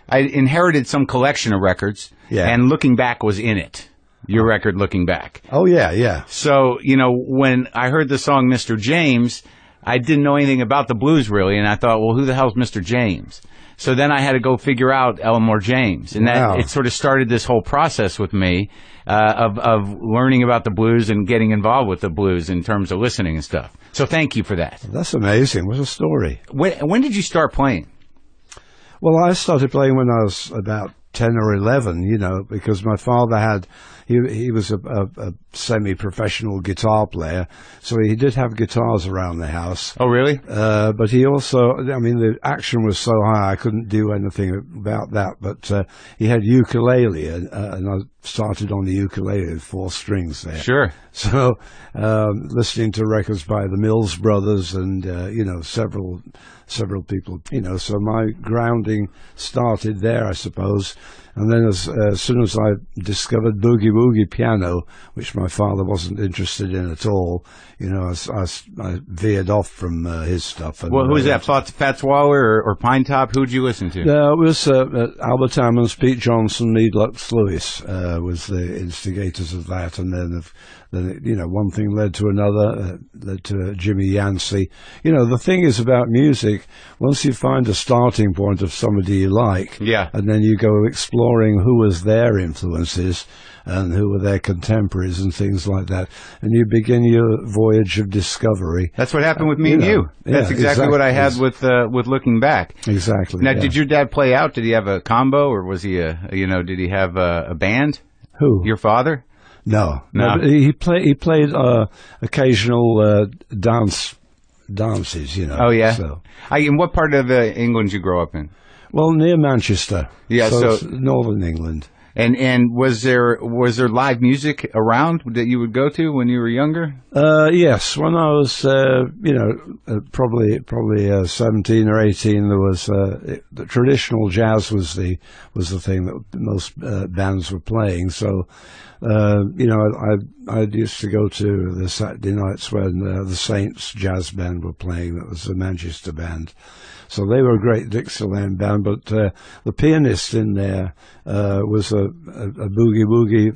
I inherited some collection of records, and Looking Back was in it. Your record, Looking Back. Oh, yeah. So, when I heard the song Mr. James, I didn't know anything about the blues, really, and I thought, well, who the hell's Mr. James? So then I had to go figure out Elmore James, and that it sort of started this whole process with me of learning about the blues and getting involved with the blues in terms of listening and stuff. So thank you for that. That's amazing. What a story. When did you start playing? Well, I started playing when I was about 10 or 11, because my father he was a semi-professional guitar player, so he did have guitars around the house. Oh, really? But he also, the action was so high I couldn't do anything about that, but he had ukulele, and I started on the ukulele with 4 strings there. Sure. So, listening to records by the Mills Brothers and, several people, so my grounding started there, I suppose. And then as soon as I discovered boogie woogie piano, which my father wasn't interested in at all, I veered off from his stuff. And, well, who was that? Fats Waller or Pine Top? Who'd you listen to? It was Albert Ammons, Pete Johnson, Meade Lux Lewis was the instigators of that, and then one thing led to another, led to Jimmy Yancey. The thing is about music, once you find a starting point of somebody you like, and then you go exploring who was their influences and who were their contemporaries and things like that, and you begin your voyage of discovery. That's what happened with me and you. That's exactly what I had with Looking Back. Exactly. Now, did your dad play out? Did he have a combo, or was he did he have a band? Who? Your father? No. He played occasional dances. Oh yeah. So. In what part of England did you grow up in? Well, near Manchester. Yeah, so northern England. And was there live music around that you would go to when you were younger? Yes, when I was probably 17 or 18, there was the traditional jazz was the thing that most bands were playing. So I used to go to the Saturday nights when the Saints jazz band were playing. That was a Manchester band. So they were a great Dixieland band, but the pianist in there was a boogie-woogie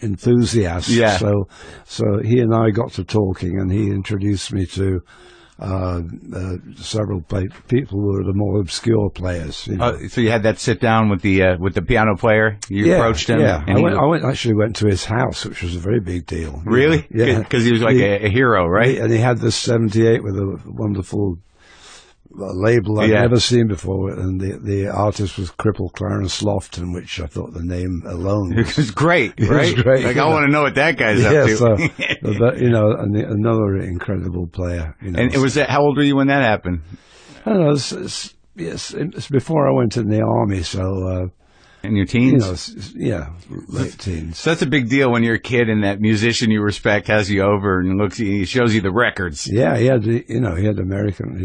enthusiast. Yeah. So he and I got to talking, and he introduced me to several people who were the more obscure players. So you had that sit down with the piano player? You approached him? Yeah, I actually went to his house, which was a very big deal. Really? Yeah. Because he was like a hero, right? And he had this 78 with a wonderful label I'd never seen before, and the artist was Cripple Clarence Lofton, which I thought the name alone was great, right? It was great. Like, I want to know what that guy's up to. So, but, another incredible player. And it was how old were you when that happened? I don't know, it's before I went in the army, so... in your teens? Late teens. So that's a big deal when you're a kid and that musician you respect has you over and he shows you the records. Yeah, he had American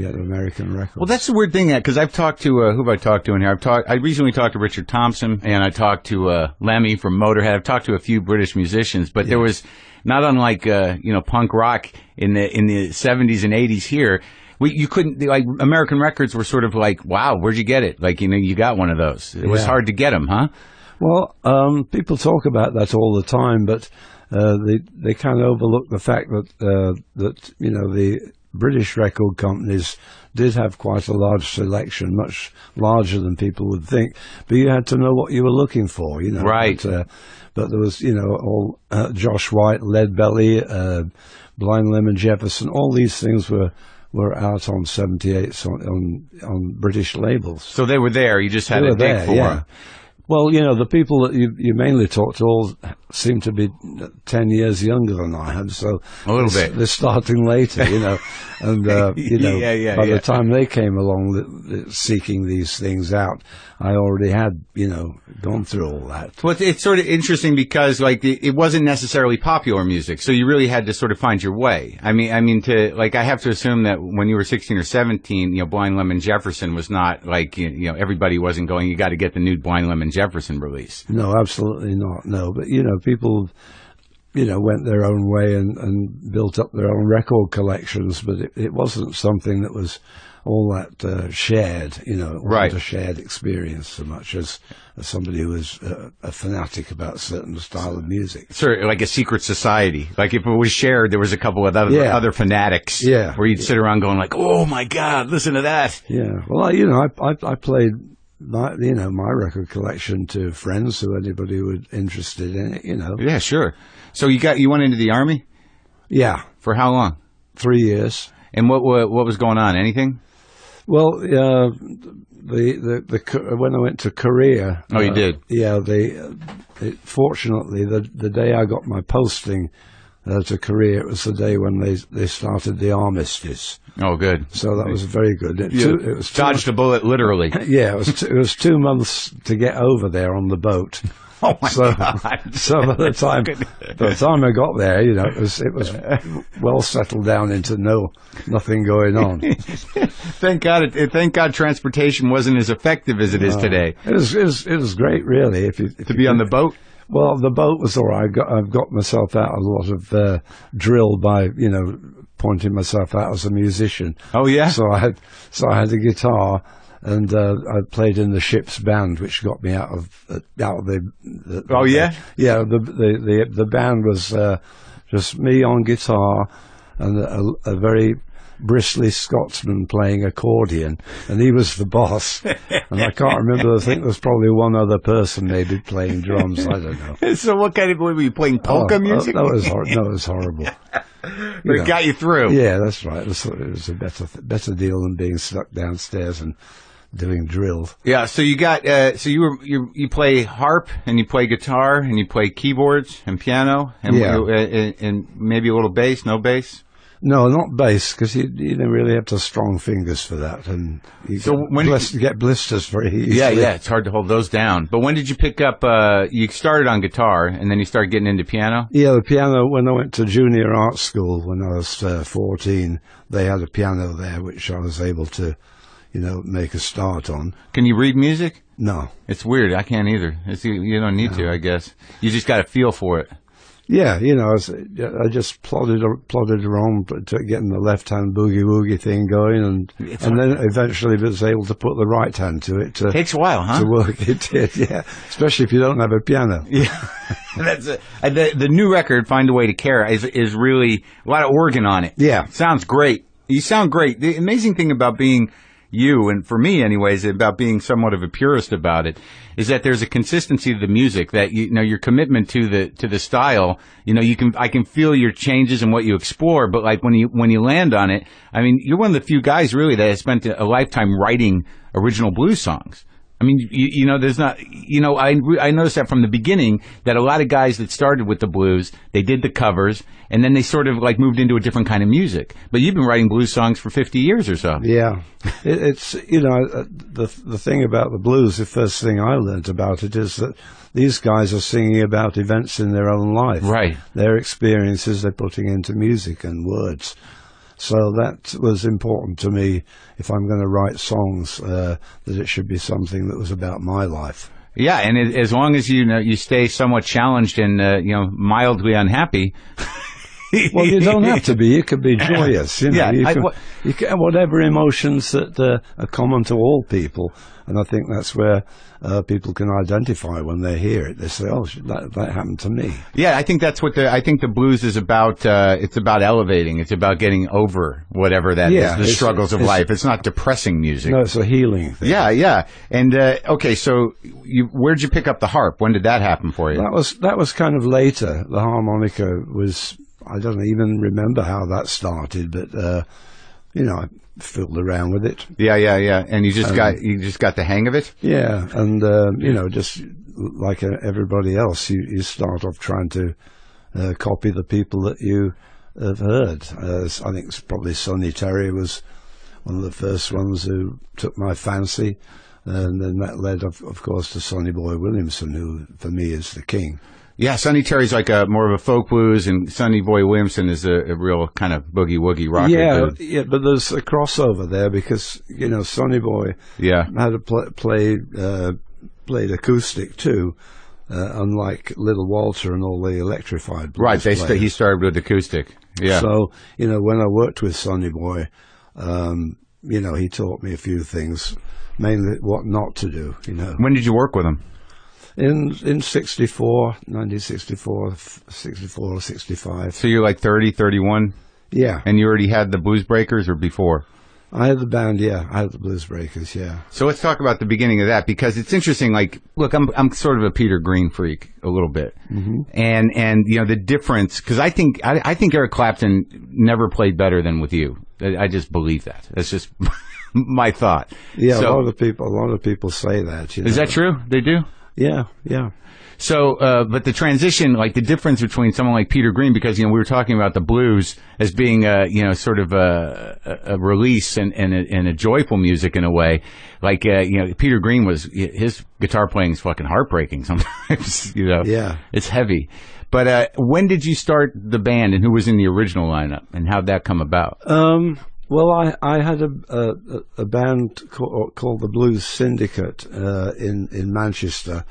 records. Well, that's the weird thing, because I've talked to who have I talked to in here? I recently talked to Richard Thompson, and I talked to Lemmy from Motorhead. I've talked to a few British musicians, but there was not unlike punk rock in the 70s and 80s here. You couldn't, like, American records were sort of like, wow, where'd you get it? Like, you got one of those. It was hard to get them, huh? Well, people talk about that all the time, but they kind of overlook the fact that the British record companies did have quite a large selection, much larger than people would think. But you had to know what you were looking for, Right. But there was, all Josh White, Leadbelly, Blind Lemon Jefferson, all these things were out on 78s on British labels. So they were there. You just had to dig for them. Well, the people that you mainly talk to all seem to be 10 years younger than I am, so a little bit. They're starting later, and by the time they came along seeking these things out, I already had, gone through all that. Well, it's sort of interesting because, like, it wasn't necessarily popular music, so you really had to sort of find your way. I have to assume that when you were 16 or 17, Blind Lemon Jefferson was not like, everybody wasn't going, you got to get the new Blind Lemon Jefferson release. No, absolutely not. No, but people, went their own way and built up their own record collections, but it wasn't something that was all that shared. It wasn't a shared experience so much as somebody who was a fanatic about a certain style of music. Sort of like a secret society. Like if it was shared, there was a couple of other fanatics. Yeah. Where you'd sit around going like, "Oh my God, listen to that." Yeah. Well, I played my record collection to friends, anybody who was interested in it, Yeah, sure. So you went into the Army? Yeah. For how long? 3 years. And what was going on? Anything? Well, when I went to Korea. Oh, you did? Yeah. Fortunately, the day I got my posting to Korea, it was the day when they started the armistice. Oh, good. So that was very good. It was dodged a bullet, literally. Yeah, it was 2 months to get over there on the boat. Oh my so, God! So by the time I got there, you know, it was well settled down into nothing going on. Thank God transportation wasn't as effective as it is today. It was great, really. If you be on the boat. Well, the boat was all right. I've got myself out a lot of drill by, you know, pointing myself out as a musician. Oh yeah. So I had a guitar, and I played in the ship's band, which got me out of the Oh yeah. Yeah. The band was just me on guitar and a very bristly Scotsman playing accordion, and he was the boss. And I can't remember. I think there was probably one other person maybe playing drums. I don't know. So what kind of were you playing? Polka music? That was horrible. But it got you through. Yeah, that's right. It was a better deal than being stuck downstairs and doing drill. Yeah. So you got you play harp and you play guitar and you play keyboards and piano and and maybe a little bass. No bass. No, not bass, because you don't really have to strong fingers for that, and you get blisters very easily. Yeah, it's hard to hold those down. But when did you pick up? You started on guitar, and then you started getting into piano. Yeah, the piano. When I went to junior art school when I was 14, they had a piano there, which I was able to, you know, make a start on. Can you read music? No, it's weird. I can't either. You don't need to, I guess. You just got a feel for it. Yeah, you know, I just plodded around getting the left-hand boogie-woogie thing going, and then eventually was able to put the right hand to it. Takes a while, huh? To work. It did, yeah. Especially if you don't have a piano. Yeah. That's the new record, Find a Way to Care, is really a lot of organ on it. Yeah. Sounds great. You sound great. The amazing thing about being you, and for me anyways, about being somewhat of a purist about it, is that there's a consistency to the music, that you know your commitment to the style. You know, I can feel your changes and what you explore, but like when you land on it, I mean, you're one of the few guys really that has spent a lifetime writing original blues songs. I mean, you know, there's not, you know, I noticed that from the beginning, that a lot of guys that started with the blues, they did the covers, and then they sort of like moved into a different kind of music. But you've been writing blues songs for 50 years or so. Yeah. It's, you know, the thing about the blues, the first thing I learned about it is that these guys are singing about events in their own life. Right. Their experiences they're putting into music and words. So that was important to me. If I'm going to write songs, that it should be something that was about my life. Yeah, and as long as you stay somewhat challenged and mildly unhappy. Well, you don't have to be. You can be joyous. You know, yeah, you can whatever emotions that are common to all people, and I think that's where people can identify when they hear it. They say, "Oh, that happened to me." Yeah, I think that's what I think the blues is about. It's about elevating. It's about getting over whatever that is, the struggles of life. It's not depressing music. No, it's a healing thing. Yeah. And okay, so where'd you pick up the harp? When did that happen for you? That was kind of later. The harmonica was. I don't even remember how that started, but you know, I fiddled around with it. Yeah. And you just got the hang of it. Yeah, and you know, just like everybody else, you start off trying to copy the people that you have heard. I think it's probably Sonny Terry was one of the first ones who took my fancy, and then that led, of course, to Sonny Boy Williamson, who for me is the king. Yeah, Sonny Terry's like more of a folk blues, and Sonny Boy Williamson is a real kind of boogie-woogie rocker. Yeah, but there's a crossover there because, you know, Sonny Boy had played acoustic too, unlike Little Walter and all the electrified blues Right, he started with acoustic. Yeah. So, you know, when I worked with Sonny Boy, you know, he taught me a few things, mainly what not to do, you know. When did you work with him? In 1964, 64, 65. So you're like 30, 31? Yeah. And you already had the Blues Breakers or before? I had the band, yeah. I had the Blues Breakers, yeah. So let's talk about the beginning of that, because it's interesting. Like, look, I'm sort of a Peter Green freak a little bit, and you know the difference, because I think Eric Clapton never played better than with you. I just believe that. That's just my thought. Yeah, so, a lot of people say that. You know. Is that true? They do? Yeah. So, but the transition, like the difference between someone like Peter Green, because, we were talking about the blues as being, sort of a release and a joyful music in a way. Like, Peter Green his guitar playing is fucking heartbreaking sometimes, Yeah. It's heavy. But, when did you start the band and who was in the original lineup and how'd that come about? Well, I had a band called the Blues Syndicate, in Manchester.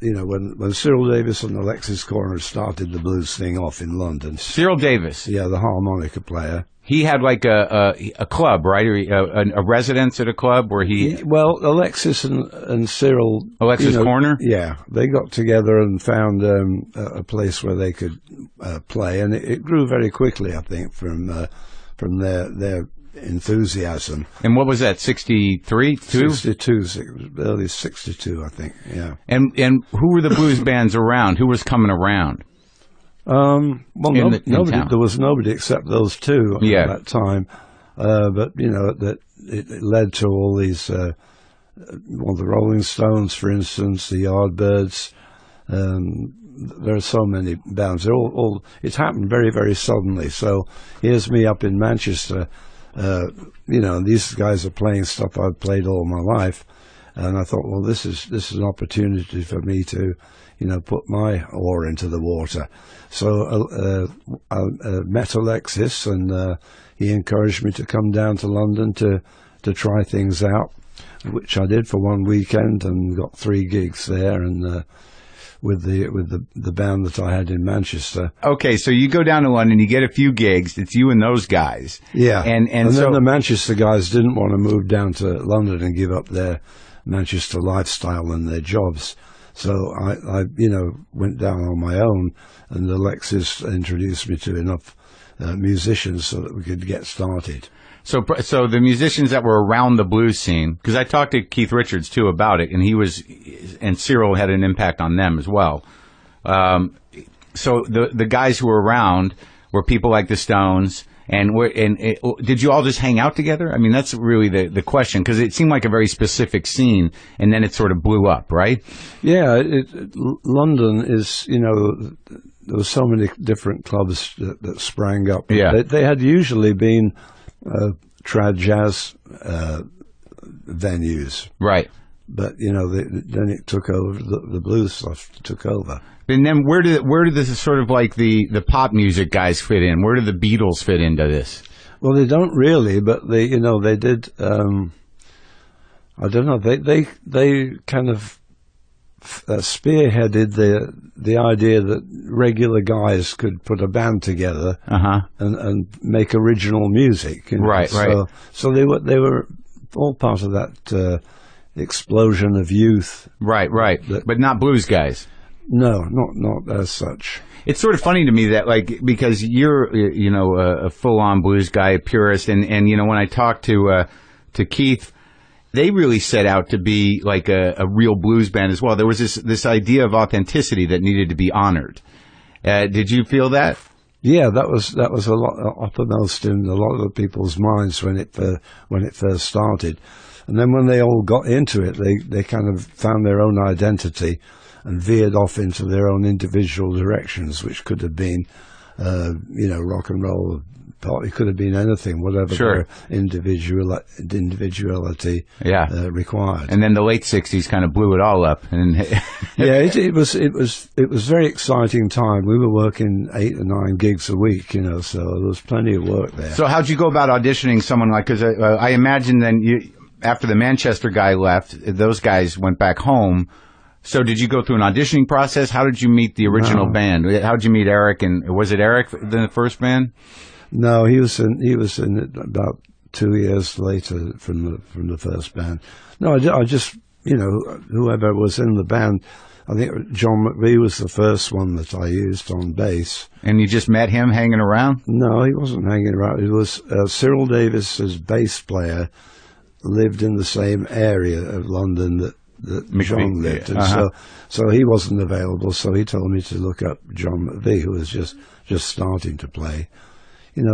When Cyril Davis and Alexis Corner started the blues thing off in London. Cyril Davis. Yeah, the harmonica player. He had like a club, right? Or a residence at a club where Well, Alexis and Cyril. Alexis Corner? Yeah, they got together and found a place where they could play, and it grew very quickly, I think, from their enthusiasm. And what was that, 63, 62, early 62, I think, yeah. And who were the blues bands around? Who was coming around? Nobody. There was nobody except those two at that time. But, that it led to all these, the Rolling Stones, for instance, the Yardbirds. There are so many bands. They're all it happened very, very suddenly. So here's me up in Manchester. These guys are playing stuff I've played all my life, and I thought, well, this is an opportunity for me to, put my oar into the water. So I met Alexis, and he encouraged me to come down to London to try things out, which I did for one weekend and got 3 gigs there, and with the band that I had in Manchester. Okay, so you go down to London, you get a few gigs. It's you and those guys. Yeah, and so then the Manchester guys didn't want to move down to London and give up their Manchester lifestyle and their jobs. So I went down on my own, and Alexis introduced me to enough musicians so that we could get started. So the musicians that were around the blues scene, because I talked to Keith Richards too about it, and Cyril had an impact on them as well. So the guys who were around were people like the Stones, and did you all just hang out together? I mean, that's really the question, because it seemed like a very specific scene, and then it sort of blew up, right? Yeah, London is, there were so many different clubs that sprang up. Yeah. They had usually been trad jazz venues, right? But then it took over. The blues stuff took over. And then where did this sort of like the pop music guys fit in? Where did the Beatles fit into this? Well, they don't really, but they did. I don't know. They kind of spearheaded the idea that regular guys could put a band together and make original music. Right. So they were all part of that explosion of youth. Right. But not blues guys. No, not as such. It's sort of funny to me that, like, because you're, a full-on blues guy, a purist, and when I talked to Keith, they really set out to be like a real blues band as well. There was this idea of authenticity that needed to be honored. Did you feel that? Yeah, that was a lot uppermost in a lot of people's minds when it first started, and then when they all got into it, they kind of found their own identity and veered off into their own individual directions, which could have been, rock and roll. It could have been anything, whatever their individuality required. And then the late '60s kind of blew it all up. And yeah, it was very exciting time. We were working 8 or 9 gigs a week, so there was plenty of work there. So how'd you go about auditioning someone like? Because I imagine then after the Manchester guy left, those guys went back home. So did you go through an auditioning process? How did you meet the original band? How did you meet Eric? And was it Eric in the first band? No, he was in it about 2 years later from the first band. No, I just whoever was in the band. I think John McVie was the first one that I used on bass. And you just met him hanging around? No, he wasn't hanging around. It was Cyril Davis's bass player lived in the same area of London that John lived, and so he wasn't available. So he told me to look up John McVie, who was just starting to play.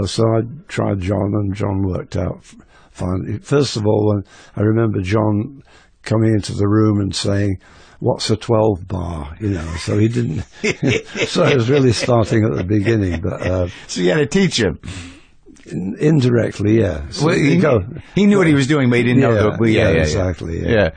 So I tried John, and John worked out fine. First of all, I remember John coming into the room and saying, "What's a 12 bar?" You know, so he didn't. So it was really starting at the beginning, but so you had to teach him. Indirectly, yeah. So Well, he knew what he was doing, but he didn't know. Exactly. Yeah.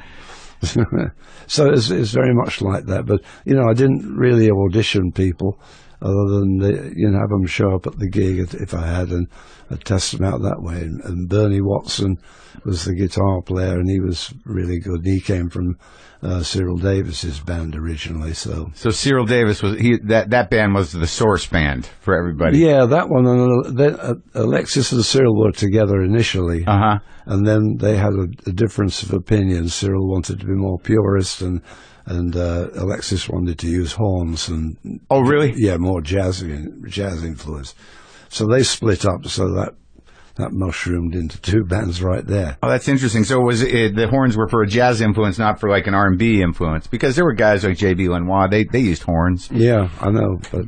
So it's very much like that. But I didn't really audition people, other than have them show up at the gig if I had, and I'd test them out that way. And Bernie Watson was the guitar player, and he was really good. He came from Cyril Davis's band originally. So Cyril Davis was that band was the source band for everybody. Yeah, that one. And then Alexis and Cyril were together initially, and then they had a difference of opinion. Cyril wanted to be more purist, and Alexis wanted to use horns and really? Yeah, more jazz influence. So they split up. So that mushroomed into two bands right there. Oh, that's interesting. So was the horns were for a jazz influence, not for like an R&B influence? Because there were guys like J.B. Lenoir, they used horns. Yeah, I know, but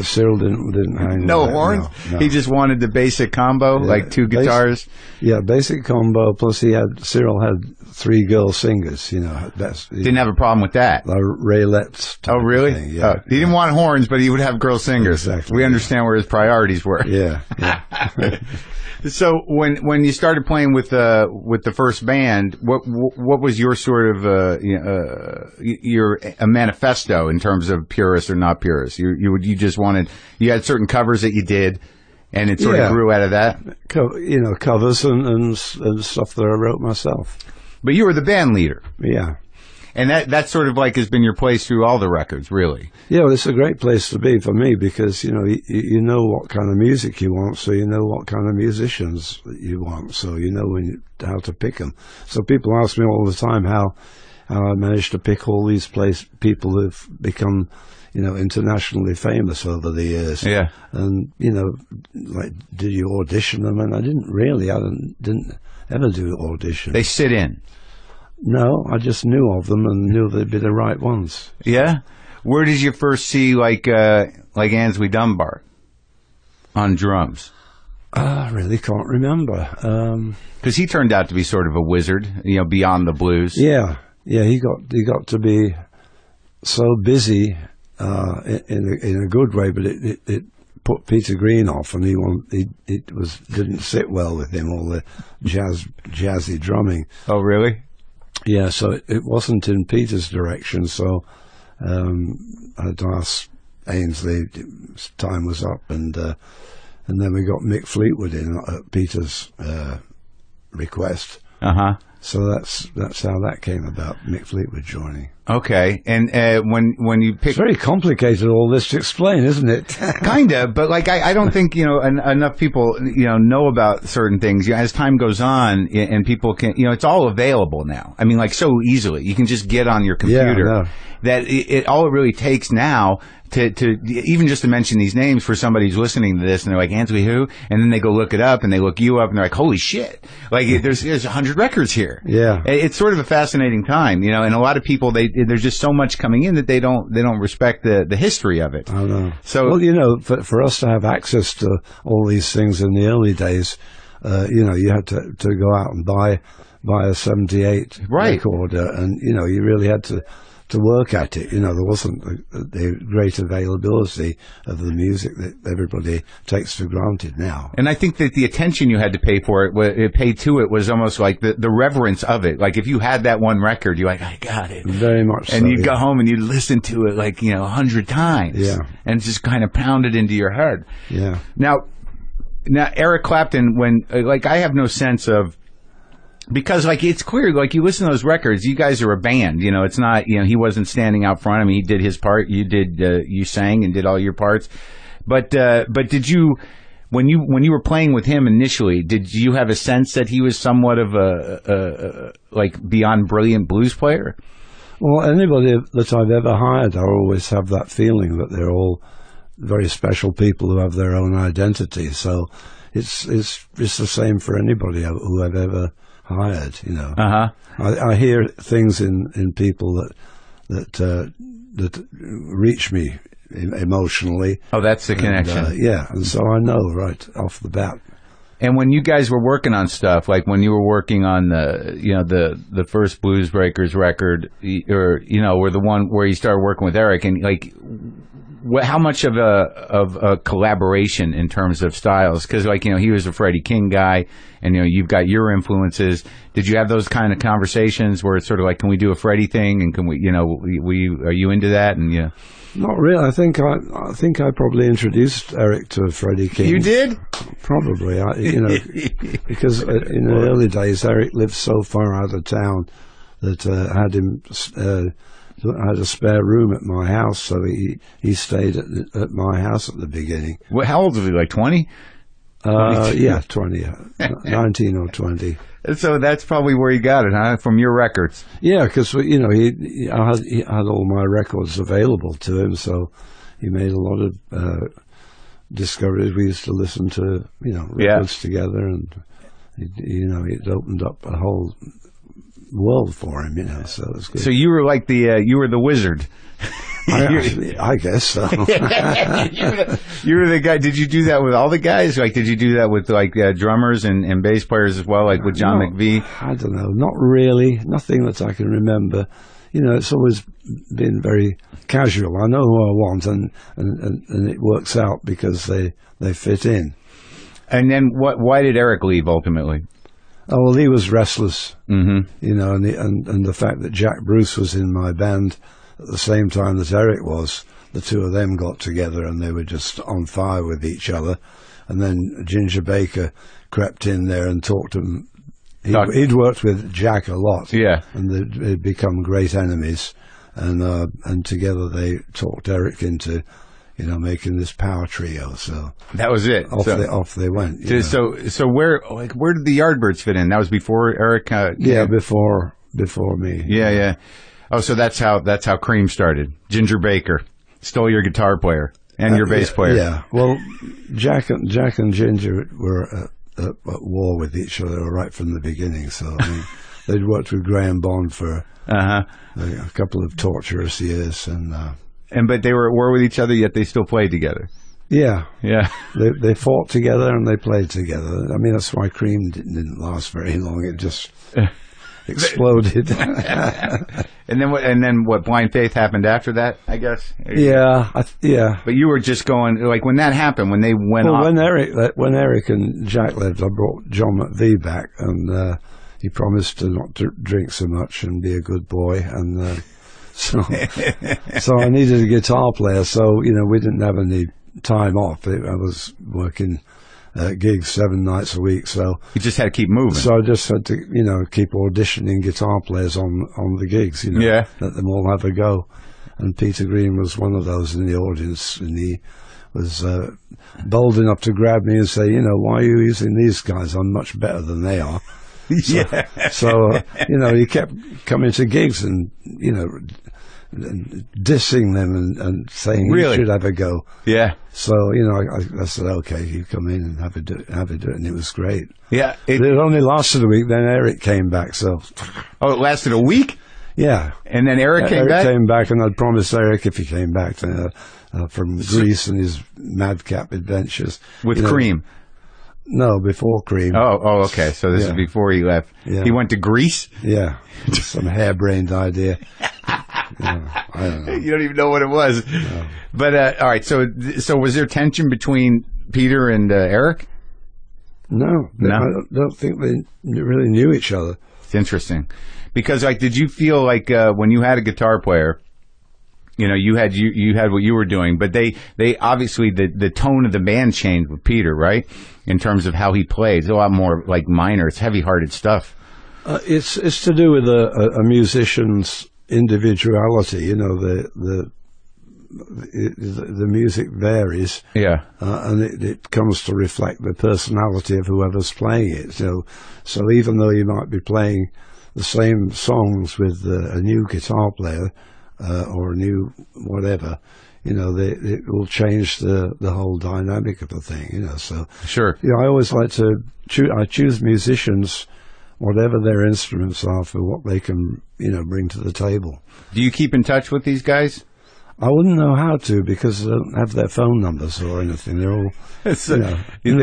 Cyril didn't hang. No horns. No. He just wanted the basic combo, like two guitars. Basic combo. Plus, Cyril had three girl singers. Didn't have a problem with that. Raylettes. Oh, really? Yeah. He didn't want horns, but he would have girl singers. Exactly. We understand where his priorities were. Yeah. So when you started playing with the first band, what was your sort of your manifesto in terms of purist or not purist? You had certain covers that you did, and it sort of grew out of that. Covers and stuff that I wrote myself. But you were the band leader. Yeah. And that sort of like has been your place through all the records, really. Yeah, well, it's a great place to be for me because, you know what kind of music you want, so you know what kind of musicians you want, so you know how to pick them. So people ask me all the time how I managed to pick all these people who've become, internationally famous over the years. Yeah. And, like, did you audition them? And I didn't really. I didn't ever do audition. They sit in. No, I just knew of them and knew they'd be the right ones. Yeah? Where did you first see, like Ansley Dunbar on drums? I really can't remember. Because he turned out to be sort of a wizard, beyond the blues. Yeah. He got to be so busy in a good way, but it put Peter Green off, and didn't sit well with him, all the jazzy drumming. Oh, really? Yeah, so it wasn't in Peter's direction, so I'd asked Ainsley, time was up, and then we got Mick Fleetwood in at Peter's request. So that's how that came about, Mick Fleetwood joining. Okay, and when you pick, it's very complicated all this to explain, isn't it? Kinda, but like I don't think enough people know about certain things. As time goes on, and people can it's all available now. I mean, like so easily, you can just get on your computer. That all it really takes now to even just to mention these names for somebody who's listening to this, and they're like, Ansley who? And then they go look it up, and they look you up, and they're like, holy shit! Like there's 100 records here. Yeah, it's sort of a fascinating time, and a lot of people there's just so much coming in that they don't respect the history of it. I know. So for us to have access to all these things in the early days, you had to go out and buy a 78 recorder, and you really had to work at it. There wasn't the great availability of the music that everybody takes for granted now. And I think that the attention you had to pay for it, pay to it, was almost like the reverence of it. Like if you had that one record, you're like, I got it. Very much so. And you'd go home and you'd listen to it like, 100 times. Yeah. And just kind of pound it into your head. Yeah. Now Eric Clapton, I have no sense of, because it's clear, you listen to those records, you guys are a band, it's not, he wasn't standing out front. I mean, he did his part, you sang and did all your parts. But did you, when you were playing with him initially, did you have a sense that he was somewhat of a beyond brilliant blues player? Well, anybody that I've ever hired, I always have that feeling that they're all very special people who have their own identity. So it's the same for anybody who I've ever hired, I hear things in people that reach me emotionally. Oh, that's the connection. And so I know right off the bat And when you guys were working on stuff, like when you were working on the first Blues Breakers record, or or the one where you started working with Eric, and like, how much of a collaboration in terms of styles? Because he was a Freddie King guy, and you've got your influences. Did you have those kind of conversations where it's sort of like, can we do a Freddie thing, and can we are you into that? And Not really. I think I probably introduced Eric to Freddie King. You did? Probably. Because in the early days, Eric lived so far out of town that I had a spare room at my house, so he stayed at my house at the beginning. Well, how old was he? Like 20? Yeah, 20, 19 or 20. So that's probably where he got it, huh? From your records? Yeah, because he had all my records available to him, so he made a lot of discoveries. We used to listen to records together, and it opened up a whole world for him. So it was good. So you were like you were the wizard. I guess so. you were the guy. Did you do that with all the guys? Like, did you do that with drummers and bass players as well, like with John McVie? I don't know. Not really. Nothing that I can remember. It's always been very casual. I know who I want, and it works out because they fit in. And then why did Eric leave ultimately? Oh, well, he was restless. Mm-hmm. And the fact that Jack Bruce was in my band at the same time that Eric was, the two of them got together and they were just on fire with each other. And then Ginger Baker crept in there and talked to him. He'd worked with Jack a lot, yeah, and they'd become great enemies. And together they talked Eric into, making this power trio. So that was it. Off they went. So where did the Yardbirds fit in? That was before Eric. Yeah, before me. Yeah. Oh, so that's how Cream started. Ginger Baker stole your guitar player and your bass player. Yeah. Well, Jack and Ginger were at war with each other right from the beginning. So they'd worked with Graham Bond for a couple of torturous years, but they were at war with each other, yet they still played together. Yeah. They fought together and they played together. I mean, that's why Cream didn't last very long. It just exploded. And then what? Blind Faith happened after that, I guess. Yeah. But you were just going when that happened, when they went off. When Eric and Jack left, I brought John McVie back, and he promised to not drink so much and be a good boy, and so I needed a guitar player. So we didn't have any time off. I was working gigs 7 nights a week, so you just had to keep moving. So I just had to, keep auditioning guitar players on the gigs. Yeah. Let them all have a go. And Peter Green was one of those in the audience, and he was bold enough to grab me and say, why are you using these guys? I'm much better than they are. So he kept coming to gigs and dissing them and saying you should have a go. Yeah. So I said, okay, you come in and have a do it, and it was great. Yeah. It only lasted a week. Then Eric came back. So. Oh, it lasted a week. Yeah. And then Eric came back. Eric came back, and I'd promised Eric if he came back from Greece and his madcap adventures with Cream. No, before Cream. Oh, okay. So this is before he left. Yeah. He went to Greece? Yeah. Some harebrained idea. I don't know. You don't even know what it was. No. But, all right. So was there tension between Peter and Eric? No. I don't think they really knew each other. It's interesting. Because, did you feel like when you had a guitar player, you had what you were doing, but they obviously the tone of the band changed with Peter, right? In terms of how he plays, a lot more like minor. It's heavy-hearted stuff. It's to do with a musician's individuality. The music varies. Yeah. And it comes to reflect the personality of whoever's playing it. So even though you might be playing the same songs with a new guitar player or a new whatever, it will change the whole dynamic of the thing. So sure. I always like to choose musicians, whatever their instruments are, for what they can bring to the table. Do you keep in touch with these guys? I wouldn't know how to because I don't have their phone numbers or anything. They're all, in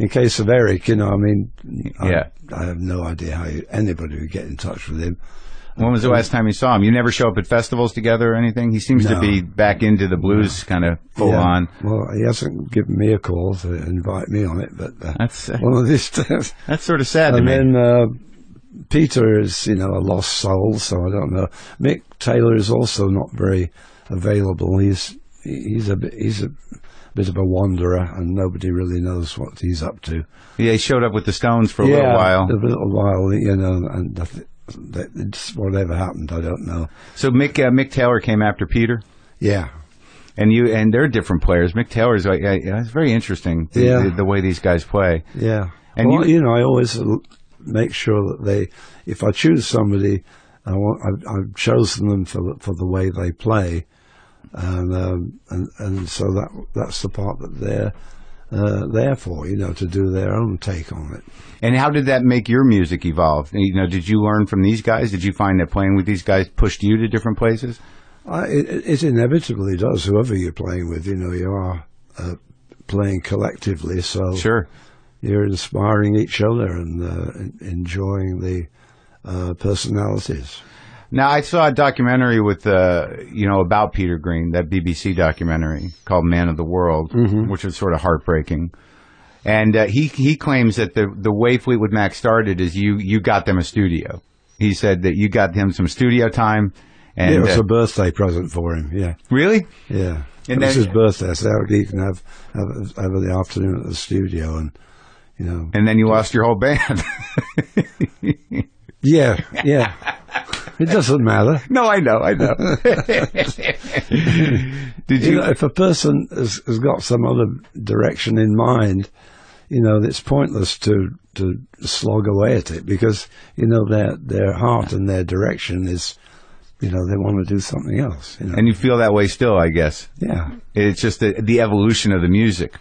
case of Eric, I mean, I have no idea how anybody would get in touch with him. When was the last time you saw him? You never show up at festivals together or anything? He seems to be back into the blues kind of full on. Well, he hasn't given me a call to invite me on it, but that's one of these days. That's sort of sad to me. And then Peter is, a lost soul, so I don't know. Mick Taylor is also not very available. He's a bit of a wanderer, and nobody really knows what he's up to. Yeah, he showed up with the Stones for a little while. A little while, and whatever happened, I don't know. So Mick Taylor came after Peter? Yeah. And they're different players. Mick Taylor's it's very interesting the way these guys play. Yeah. And I always make sure that if I choose somebody, I've chosen them for the way they play, and so that's the part that they're there for, to do their own take on it. And how did that make your music evolve? Did you learn from these guys? Did you find that playing with these guys pushed you to different places? It inevitably does. Whoever you're playing with, you are playing collectively, so sure. You're inspiring each other and enjoying the personalities. Now, I saw a documentary with, about Peter Green, that BBC documentary called Man of the World, which was sort of heartbreaking. And he claims that the way Fleetwood Mac started is you got them a studio. He said that you got him some studio time. And it was a birthday present for him, yeah. Really? Yeah. And it was his birthday, so he can have the afternoon at the studio and, And then you lost your whole band. Yeah. It doesn't matter. No, I know. Did you? If a person has got some other direction in mind, it's pointless to slog away at it because their heart and their direction is, they want to do something else. And you feel that way still, I guess. Yeah. It's just the evolution of the music.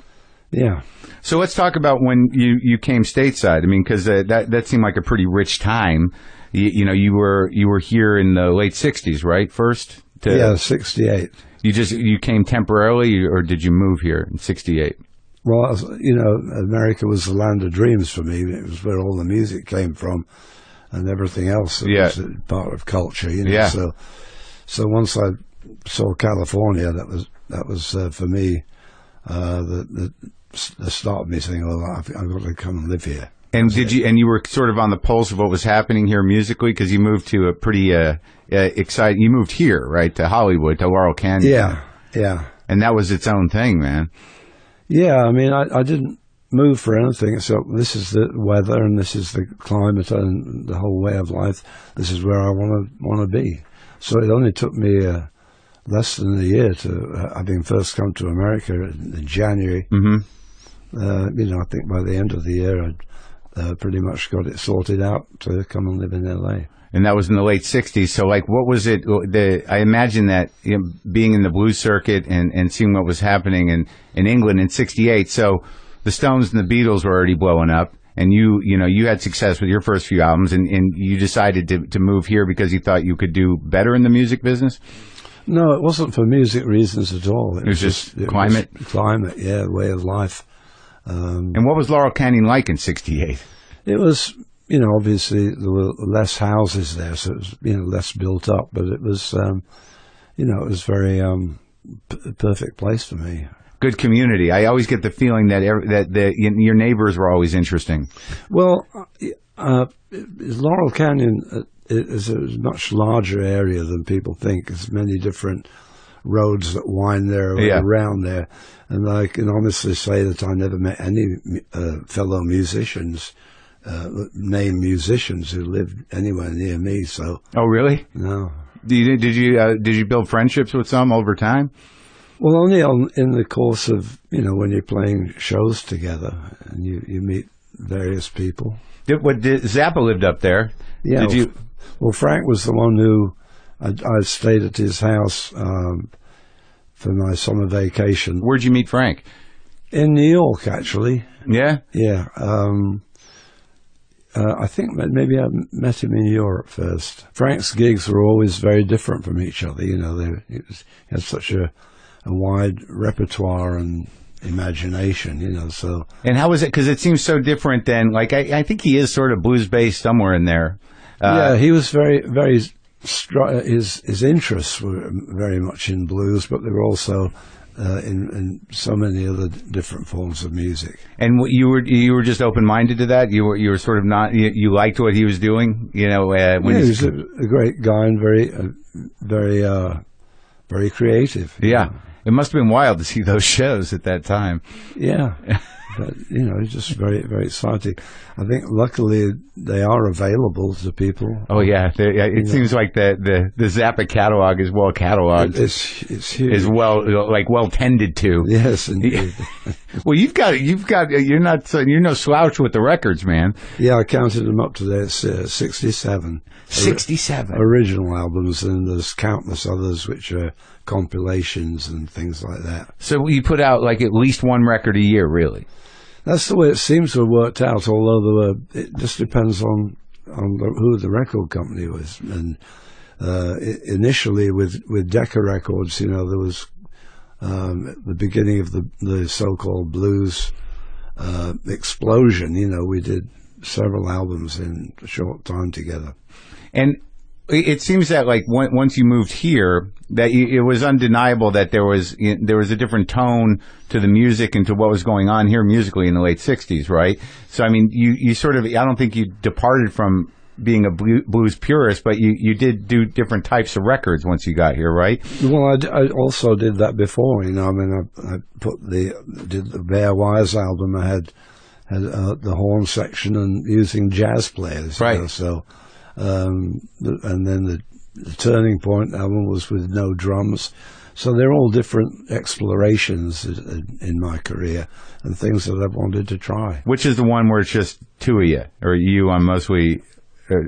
Yeah. So let's talk about when you came stateside. I mean, because that seemed like a pretty rich time. You were here in the late 60s, right? First? 68. You came temporarily, or did you move here in 68? Well, America was the land of dreams for me. It was where all the music came from and everything else that was part of culture, Yeah. So once I saw California, that was for me the start of me saying, well, I've got to come and live here. And you were sort of on the pulse of what was happening here musically because you moved to a pretty exciting. You moved here, right, to Hollywood, to Laurel Canyon. Yeah. And that was its own thing, man. Yeah, I mean, I didn't move for anything. So this is the weather, and this is the climate, and the whole way of life. This is where I want to be. So it only took me less than a year to having first come to America in January. Mm-hmm. I think by the end of the year, I'd pretty much got it sorted out to come and live in LA. And that was in the late 60s. So, what was it? I imagine that being in the blues circuit and seeing what was happening in England in 68. So, the Stones and the Beatles were already blowing up. And you had success with your first few albums. And you decided to move here because you thought you could do better in the music business? No, it wasn't for music reasons at all. It was just climate? Climate, yeah, way of life. And what was Laurel Canyon like in 68? It was, obviously there were less houses there, so it was, less built up, but it was, it was very perfect place for me. Good community. I always get the feeling that your neighbors were always interesting. Well, Laurel Canyon is a much larger area than people think. There's many different roads that wind their way around there. And I can honestly say that I never met any fellow musicians, named musicians who lived anywhere near me. So. Oh, really? No. Did you build friendships with some over time? Well, only in the course of, when you're playing shows together and you meet various people. Zappa lived up there. Yeah. Well, Frank was the one who I stayed at his house for my summer vacation. Where'd you meet Frank? In New York, actually. Yeah? Yeah. I think maybe I met him in Europe first. Frank's gigs were always very different from each other. You know, he had such a wide repertoire and imagination, you know. So, and how was it? Because it seems so different than, like, I think he is sort of blues based somewhere in there. Yeah, he was very, very. His interests were very much in blues, but they were also in so many other different forms of music. And you were just open minded to that. You were sort of not. You liked what he was doing. You know, when he was a great guy and very creative. Yeah, it must have been wild to see those shows at that time. Yeah. But, you know, it's just very, very exciting. I think luckily they are available to people. Oh yeah, it seems like the Zappa catalog is well cataloged. It's huge. Is well tended to. Yes, indeed. Well, you're no slouch with the records, man. Yeah, I counted them up today. It's 67. 67 original albums, and there's countless others which are compilations and things like that. So you put out like at least one record a year, really? That's the way it seems to have worked out, although it just depends on who the record company was. And initially with Decca Records, you know, there was the beginning of the so-called blues explosion. You know, we did several albums in a short time together. And it seems that, like, once you moved here, that it was undeniable that there was a different tone to the music and to what was going on here musically in the late 60s, right? So, I mean, you sort of, I don't think you departed from being a blues purist, but you did do different types of records once you got here, right? Well, I also did that before, you know. I mean, I did the Bare Wires album. I had the horn section and using jazz players, right? You know, so. And then the Turning Point album was with no drums. So they're all different explorations in my career and things that I've wanted to try. Which is the one where it's just two of you, or you on mostly,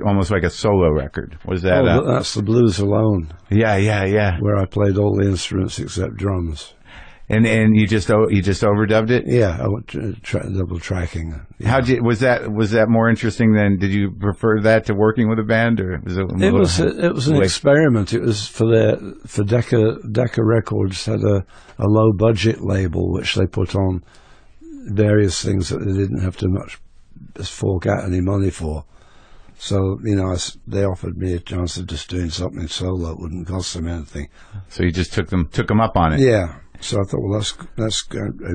almost like a solo record? Was that? That's the Blues Alone. Yeah. Where I played all the instruments except drums. And you just overdubbed it? Yeah, I went double tracking. Yeah. Was that more interesting than? Did you prefer that to working with a band, or was it? It was an experiment. It was for Decca Records had a low budget label which they put on various things that they didn't have to much fork out any money for. So, you know, they offered me a chance of just doing something solo. It wouldn't cost them anything. So you just took them up on it. Yeah. So I thought, well, that's a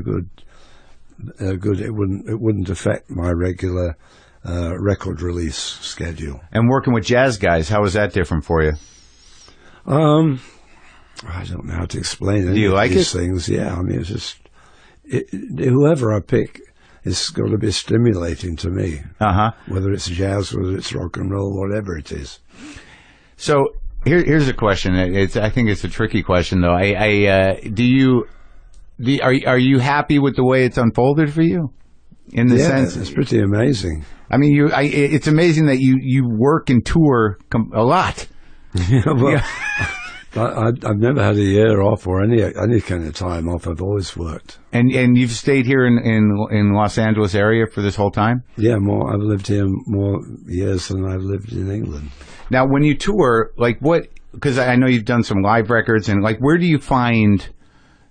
good. It wouldn't affect my regular record release schedule. And working with jazz guys, how was that different for you? I don't know how to explain it. Do you like these things? Yeah, I mean, it's just whoever I pick is going to be stimulating to me. Whether it's jazz, whether it's rock and roll, whatever it is. So. Here's a question. I think it's a tricky question, though. Are you happy with the way it's unfolded for you? In the sense, it's pretty amazing. I mean, it's amazing that you work and tour a lot. Yeah, well, I've never had a year off or any kind of time off. I've always worked. And you've stayed here in Los Angeles area for this whole time? Yeah, I've lived here more years than I've lived in England. Now, when you tour, like what? Because I know you've done some live records, and like, where do you find,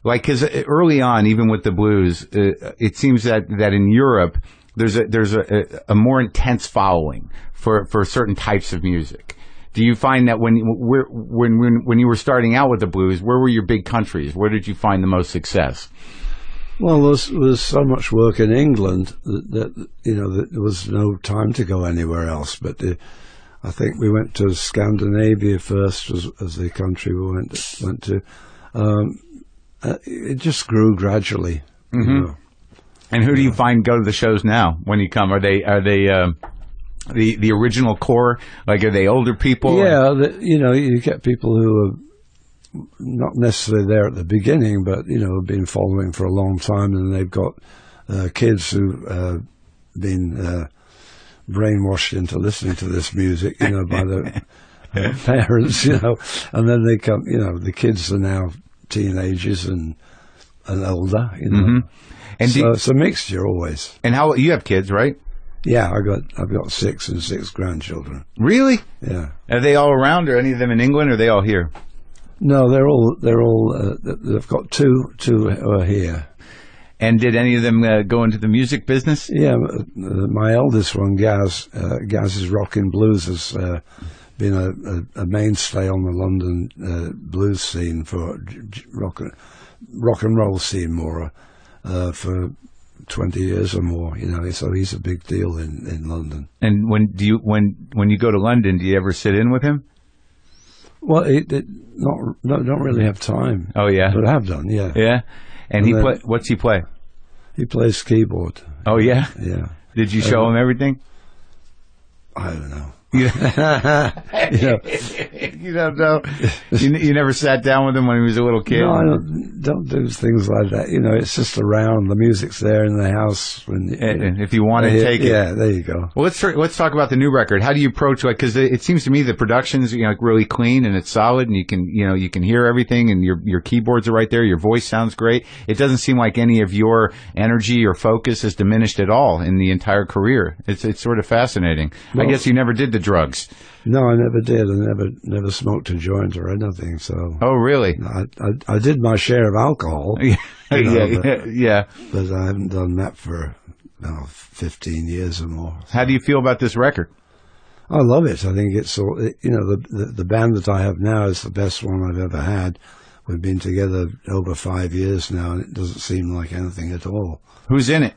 like, because early on, even with the blues, it seems that in Europe there's a more intense following for certain types of music. Do you find that when you were starting out with the blues, where were your big countries? Where did you find the most success? Well, there was so much work in England that you know that there was no time to go anywhere else. But I think we went to Scandinavia first as the country we went to. It just grew gradually. Mm-hmm. You know. And who do you find go to the shows now when you come? Are they the original core? Like, are they older people? Yeah, you know, you get people who are not necessarily there at the beginning, but you know, have been following for a long time, and they've got kids who've been brainwashed into listening to this music, you know, by their parents, you know, and then they come, you know, the kids are now teenagers and older, you know. Mm-hmm. And so it's a mixture always. And how you have kids, right? Yeah, I've got 6 and 6 grandchildren. Really? Yeah. Are they all around, or any of them in England, or are they all here? No, they've got two are here. And did any of them go into the music business? Yeah, my eldest one, Gaz's Rockin' Blues, has been a mainstay on the London blues scene for rock and roll scene more for 20 years or more. You know, so he's a big deal in London. And when you go to London, do you ever sit in with him? Well, don't really have time. Oh yeah, but I have done. Yeah. Yeah. And what's he play? He plays keyboard. Oh yeah. Yeah. Did you show him everything? I don't know. You don't know. You never sat down with him when he was a little kid? No, I don't do things like that. You know, it's just around. The music's there in the house. And if you want to take it. Yeah, there you go. Well, let's talk about the new record. How do you approach, like, because it seems to me the production's, you know, really clean and it's solid, and you can hear everything, and your keyboards are right there. Your voice sounds great. It doesn't seem like any of your energy or focus has diminished at all in the entire career. It's sort of fascinating. Well, I guess you never did the drugs. No, I never did. I never smoked a joint or anything. So. Oh, really? I did my share of alcohol. Yeah. But I haven't done that for 15 years or more. So. How do you feel about this record? I love it. I think it's all, the band that I have now is the best one I've ever had. We've been together over 5 years now, and it doesn't seem like anything at all. Who's in it?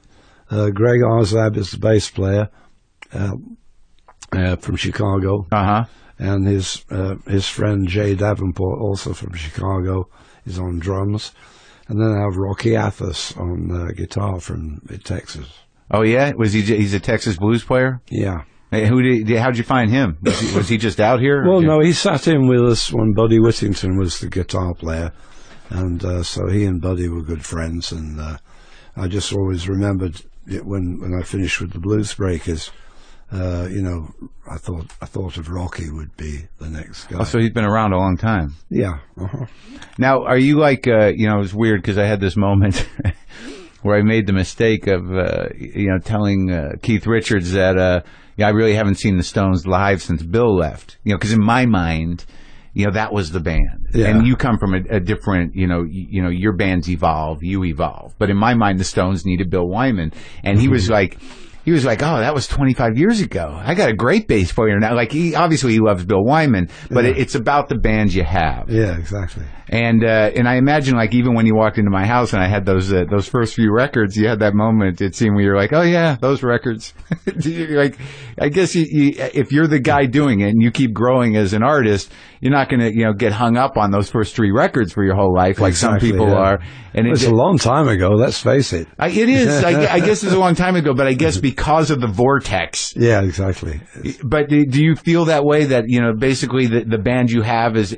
Greg Arzab is the bass player. From Chicago, and his friend Jay Davenport, also from Chicago, is on drums, and then I have Rocky Athos on guitar from Texas. Oh yeah, he's a Texas blues player? Yeah. Hey, how'd you find him? Was he just out here? Well, no, he sat in with us when Buddy Whittington was the guitar player, and so he and Buddy were good friends, and I just always remembered when I finished with the Blues Breakers. I thought of Rocky would be the next guy. Oh, so he's been around a long time. Yeah. Now, are you like, it was weird because I had this moment where I made the mistake of, telling Keith Richards that, I really haven't seen the Stones live since Bill left. Because in my mind, that was the band. Yeah. And you come from a different, your bands evolve, you evolve. But in my mind, the Stones needed Bill Wyman. And he was like, oh, that was 25 years ago. I got a great bass player now. Like, he loves Bill Wyman, but it's about the bands you have. Yeah, exactly. And I imagine, like, even when you walked into my house and I had those first few records, you had that moment, it seemed, where you're like, oh yeah, those records. Like, I guess if you're the guy doing it and you keep growing as an artist, you're not going to, get hung up on those first 3 records for your whole life, like some people are. And it's a long time ago, let's face it. It is. I guess it's a long time ago, but I guess because of the vortex. Yeah, exactly. But do you feel that way, that, basically the band you have is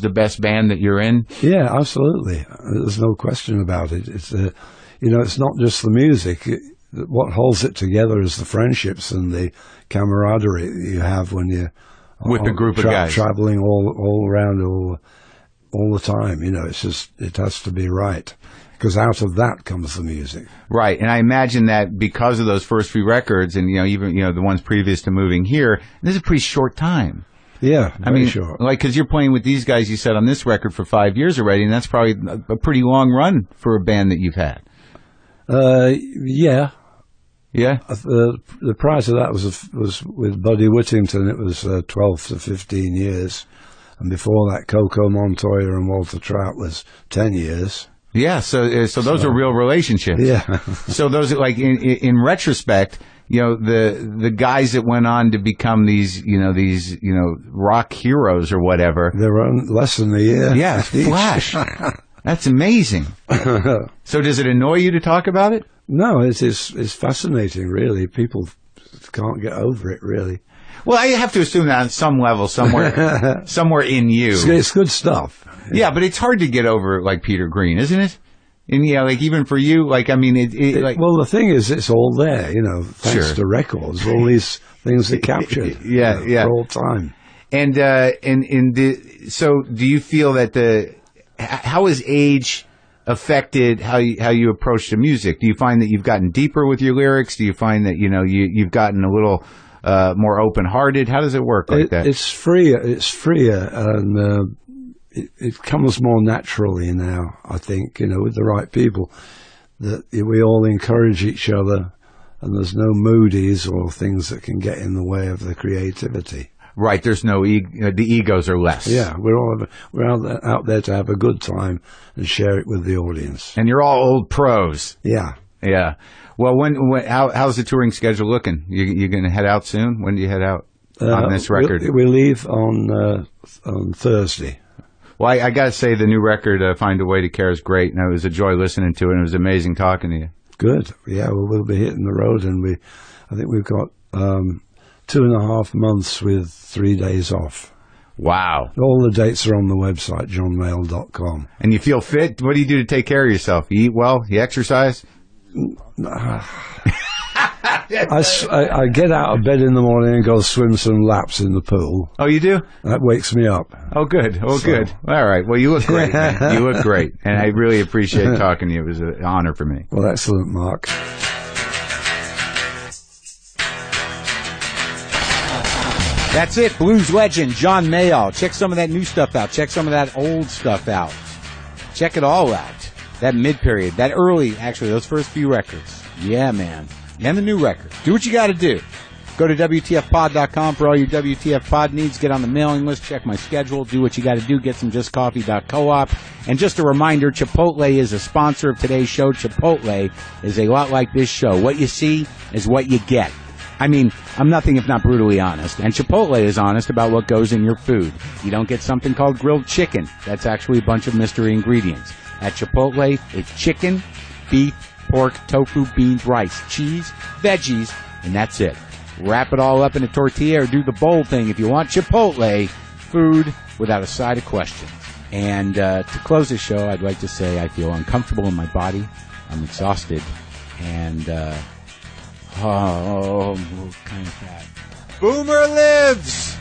the best band that you're in? Yeah, absolutely. There's no question about it. It's it's not just the music. What holds it together is the friendships and the camaraderie that you have when you're with the group of guys traveling all around all the time. It's just, it has to be right, because out of that comes the music. Right. And I imagine that because of those first few records, and even the ones previous to moving here, this is a pretty short time. Yeah, I mean, sure. Like, because you're playing with these guys, you said, on this record for 5 years already, and that's probably a pretty long run for a band that you've had. Yeah. Yeah. The prior to that was with Buddy Whittington. It was 12 to 15 years, and before that, Coco Montoya and Walter Trout was 10 years. Yeah. So those are real relationships. Yeah. So those, like, in retrospect, the guys that went on to become these rock heroes or whatever. They were on less than a year. Yeah, flash. That's amazing. So does it annoy you to talk about it? No, it's fascinating, really. People can't get over it, really. Well, I have to assume that on some level, somewhere in you. It's good stuff. Yeah, but it's hard to get over, like, Peter Green, isn't it? And like, even for you, like, I mean, like, well, the thing is, it's all there, thanks to records, all these things are captured. For all time. So do you feel that how has age affected how you approach the music? Do you find that you've gotten deeper with your lyrics? Do you find that you've gotten a little more open-hearted? How does it work like that? It's freer, and it comes more naturally now, I think, with the right people, that we all encourage each other, and there's no moodies or things that can get in the way of the creativity. Right, there's no the egos are less. Yeah, we're out there to have a good time and share it with the audience. And you're all old pros. Yeah. Yeah. Well, how's the touring schedule looking? You going to head out soon? When do you head out on this record? We leave on Thursday. Well, I got to say the new record, Find a Way to Care, is great, and it was a joy listening to it, and it was amazing talking to you. Good. Yeah, we'll be hitting the road, and I think we've got 2.5 months with 3 days off. Wow. All the dates are on the website, johnmayall.com. And you feel fit? What do you do to take care of yourself? You eat well? You exercise? I get out of bed in the morning and go swim some laps in the pool. Oh, you do? That wakes me up. Oh, good. Oh, good. All right. Well, you look great, man. You look great. And I really appreciate talking to you. It was an honor for me. Well, excellent, Mark. That's it. Blues legend John Mayall. Check some of that new stuff out. Check some of that old stuff out. Check it all out. That mid-period, that early, actually, those first few records. Yeah, man. And the new record. Do what you got to do. Go to WTFpod.com for all your WTF pod needs. Get on the mailing list. Check my schedule. Do what you got to do. Get some justcoffee.coop. And just a reminder, Chipotle is a sponsor of today's show. Chipotle is a lot like this show. What you see is what you get. I mean, I'm nothing if not brutally honest. And Chipotle is honest about what goes in your food. You don't get something called grilled chicken. That's actually a bunch of mystery ingredients. At Chipotle, it's chicken, beef, pork, tofu, beans, rice, cheese, veggies, and that's it. Wrap it all up in a tortilla or do the bowl thing if you want. Chipotle, food without a side of question. And to close this show, I'd like to say I feel uncomfortable in my body. I'm exhausted. And, kind of bad. Boomer lives!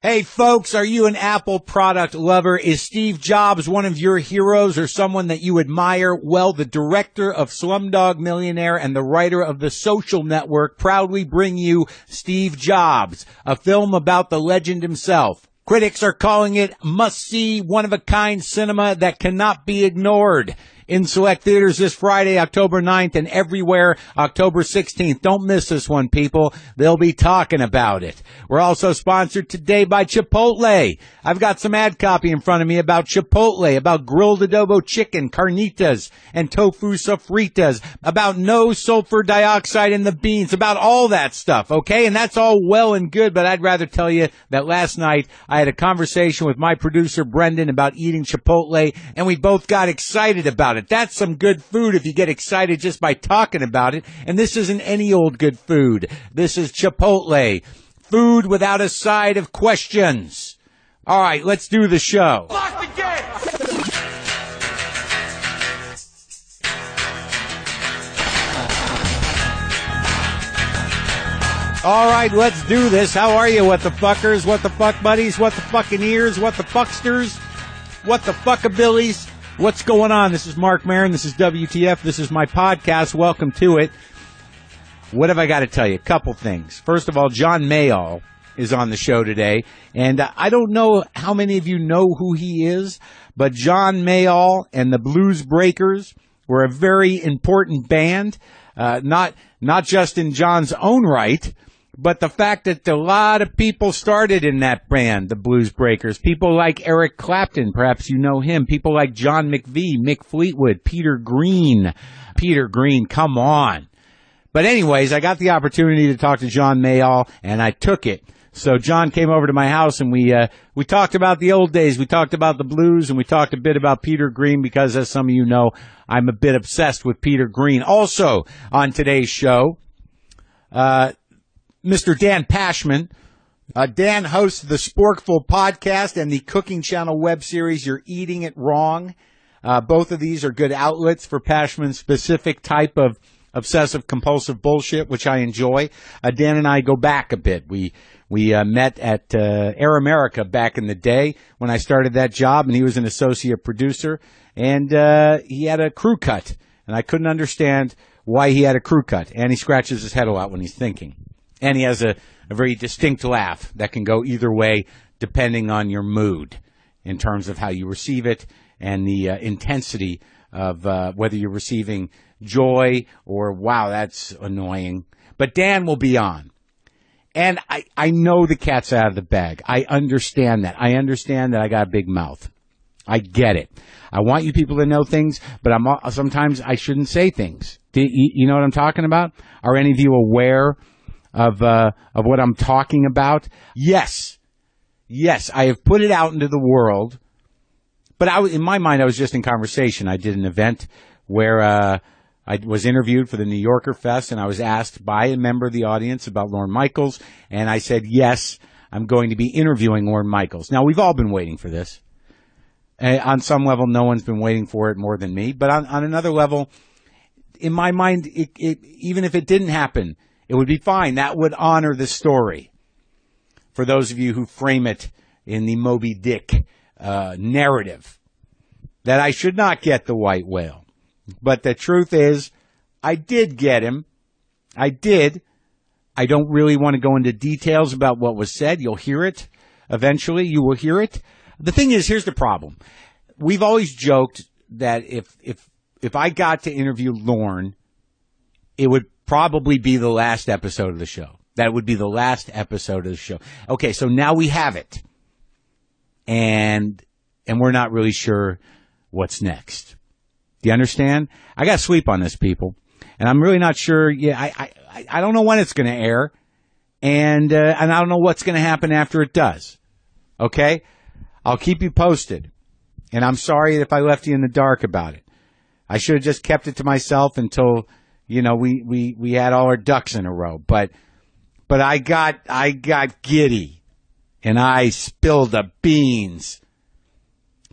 Hey folks, are you an Apple product lover? Is Steve Jobs one of your heroes or someone that you admire? Well, the director of Slumdog Millionaire and the writer of The Social Network proudly bring you Steve Jobs, a film about the legend himself. Critics are calling it must-see, one-of-a-kind cinema that cannot be ignored. In select theaters this Friday, October 9th, and everywhere October 16th. Don't miss this one, people. They'll be talking about it. We're also sponsored today by Chipotle. I've got some ad copy in front of me about Chipotle, about grilled adobo chicken, carnitas, and tofu sofritas, about no sulfur dioxide in the beans, about all that stuff, okay? And that's all well and good, but I'd rather tell you that last night I had a conversation with my producer, Brendan, about eating Chipotle, and we both got excited about it. That's some good food if you get excited just by talking about it. And this isn't any old good food. This is Chipotle. Food without a side of questions. All right, let's do the show. Lock the gate! All right, let's do this. How are you, what the fuckers? What the fuck buddies? What the fucking ears? What the fucksters? What the fuckabillies? What's going on? This is Marc Maron. This is WTF. This is my podcast. Welcome to it. What have I got to tell you? A couple things. First of all, John Mayall is on the show today. And I don't know how many of you know who he is, but John Mayall and the Blues Breakers were a very important band, not just in John's own right, but the fact that a lot of people started in that band, the Blues Breakers. People like Eric Clapton, perhaps you know him. People like John McVie, Mick Fleetwood, Peter Green. Peter Green, come on. But anyways, I got the opportunity to talk to John Mayall, and I took it. So John came over to my house, and we talked about the old days. We talked about the blues, and we talked a bit about Peter Green because, as some of you know, I'm a bit obsessed with Peter Green. Also on today's show, Mr. Dan Pashman. Dan hosts the Sporkful podcast and the Cooking Channel web series You're Eating It Wrong. Both of these are good outlets for Pashman's specific type of obsessive-compulsive bullshit, which I enjoy. Dan and I go back a bit. We met at Air America back in the day when I started that job, and he was an associate producer, and he had a crew cut, and I couldn't understand why he had a crew cut. And he scratches his head a lot when he's thinking. And he has a very distinct laugh that can go either way depending on your mood in terms of how you receive it and the intensity of whether you're receiving joy or, wow, that's annoying. But Dan will be on. And I know the cat's out of the bag. I understand that. I understand that I got a big mouth. I get it. I want you people to know things, but sometimes I shouldn't say things. You know what I'm talking about? Are any of you aware of what I'm talking about? Yes. Yes, I have put it out into the world. But in my mind, I was just in conversation. I did an event where I was interviewed for the New Yorker Fest, and I was asked by a member of the audience about Lorne Michaels, and I said, yes, I'm going to be interviewing Lorne Michaels. Now, we've all been waiting for this. On some level, no one's been waiting for it more than me. But on another level, in my mind, even if it didn't happen, it would be fine. That would honor the story. For those of you who frame it in the Moby Dick narrative, that I should not get the white whale. But the truth is, I did get him. I did. I don't really want to go into details about what was said. You'll hear it. Eventually, you will hear it. The thing is, here's the problem. We've always joked that if I got to interview Lorne, it would probably be the last episode of the show. That would be the last episode of the show. Okay, so now we have it. And we're not really sure what's next. Do you understand? I got to sleep on this, people. And I'm really not sure. Yeah, I don't know when it's going to air. And I don't know what's going to happen after it does. Okay? I'll keep you posted. And I'm sorry if I left you in the dark about it. I should have just kept it to myself until, you know, we had all our ducks in a row. But I got giddy. And I spilled the beans.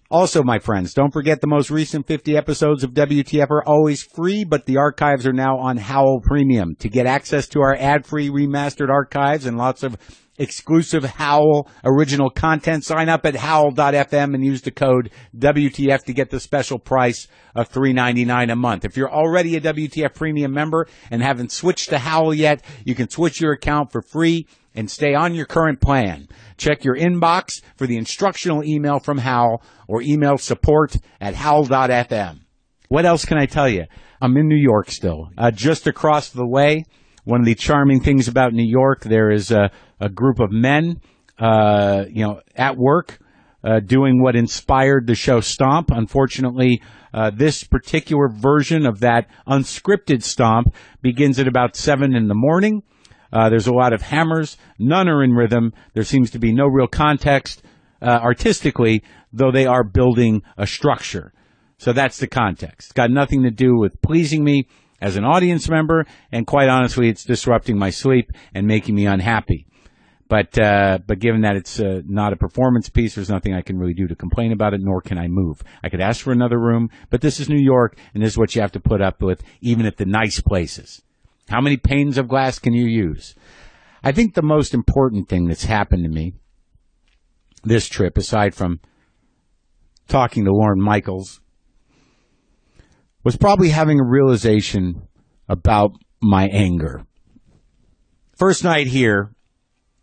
Also, my friends, don't forget the most recent 50 episodes of WTF are always free, but the archives are now on Howl Premium. To get access to our ad-free remastered archives and lots of exclusive Howl original content, sign up at howl.fm and use the code WTF to get the special price of $3.99 a month. If you're already a WTF Premium member and haven't switched to Howl yet, you can switch your account for free and stay on your current plan. Check your inbox for the instructional email from Howl or email support@howl.fm. What else can I tell you? I'm in New York still. Just across the way, one of the charming things about New York, there is a group of men, at work, doing what inspired the show Stomp. Unfortunately, this particular version of that unscripted Stomp begins at about 7 in the morning. There's a lot of hammers. None are in rhythm. There seems to be no real context artistically, though they are building a structure. So that's the context. It's got nothing to do with pleasing me as an audience member, and quite honestly, it's disrupting my sleep and making me unhappy. But given that it's not a performance piece, there's nothing I can really do to complain about it, nor can I move. I could ask for another room, but this is New York, and this is what you have to put up with, even at the nice places. How many panes of glass can you use? I think the most important thing that's happened to me this trip, aside from talking to Lorne Michaels, was probably having a realization about my anger. First night here,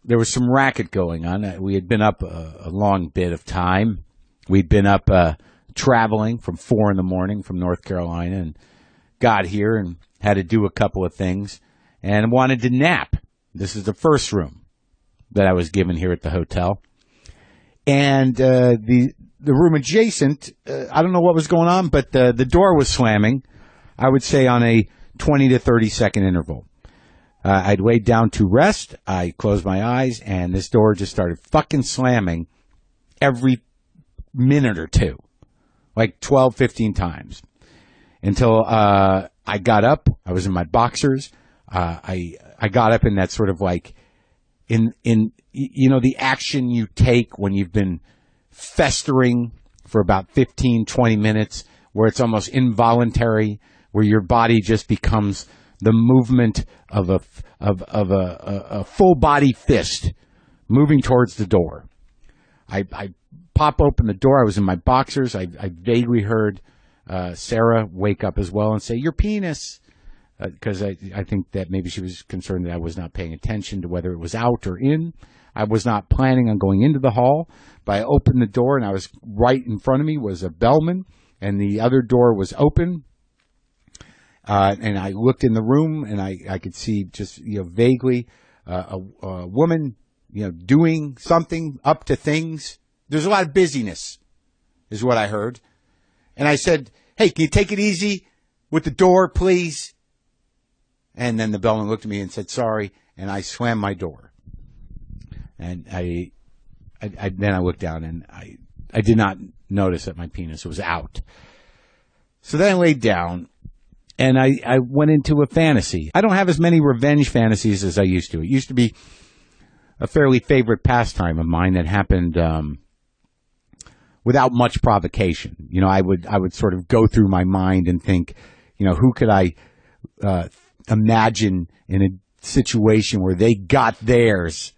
there was some racket going on. We had been up a long bit of time. We'd been up traveling from 4 in the morning from North Carolina and got here and had to do a couple of things and wanted to nap. This is the first room that I was given here at the hotel. And the room adjacent, I don't know what was going on, but the door was slamming, I would say on a 20 to 30 second interval. I'd laid down to rest. I closed my eyes, and this door just started fucking slamming every minute or two, like 12, 15 times, until I got up. I was in my boxers. I got up in that sort of like in the action you take when you've been festering for about 15, 20 minutes, where it's almost involuntary, where your body just becomes the movement of a full body fist moving towards the door. I pop open the door. I was in my boxers. I vaguely heard Sarah wake up as well and say, "Your penis," because I think that maybe she was concerned that I was not paying attention to whether it was out or in. I was not planning on going into the hall, but I opened the door, and I was right in front of me was a bellman, and the other door was open. And I looked in the room, and I could see just vaguely a woman doing something, up to things. There's a lot of busyness, is what I heard. And I said, "Hey, can you take it easy with the door, please?" And then the bellman looked at me and said, "Sorry," and I slammed my door. And then I looked down, and I did not notice that my penis was out. So then I laid down, and I went into a fantasy. I don't have as many revenge fantasies as I used to. It used to be a fairly favorite pastime of mine that happened without much provocation. I would sort of go through my mind and think, who could I imagine in a situation where they got theirs?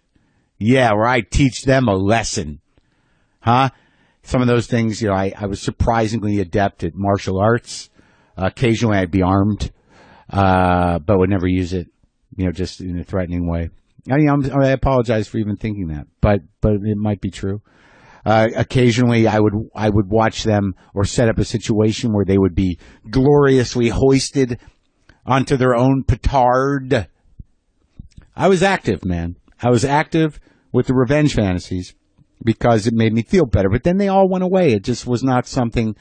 Yeah, where I teach them a lesson. Huh? Some of those things, I was surprisingly adept at martial arts. Occasionally I'd be armed, but would never use it, just in a threatening way. I apologize for even thinking that, but it might be true. Occasionally I would watch them or set up a situation where they would be gloriously hoisted onto their own petard. I was active, man. I was active with the revenge fantasies because it made me feel better. But then they all went away. It just was not something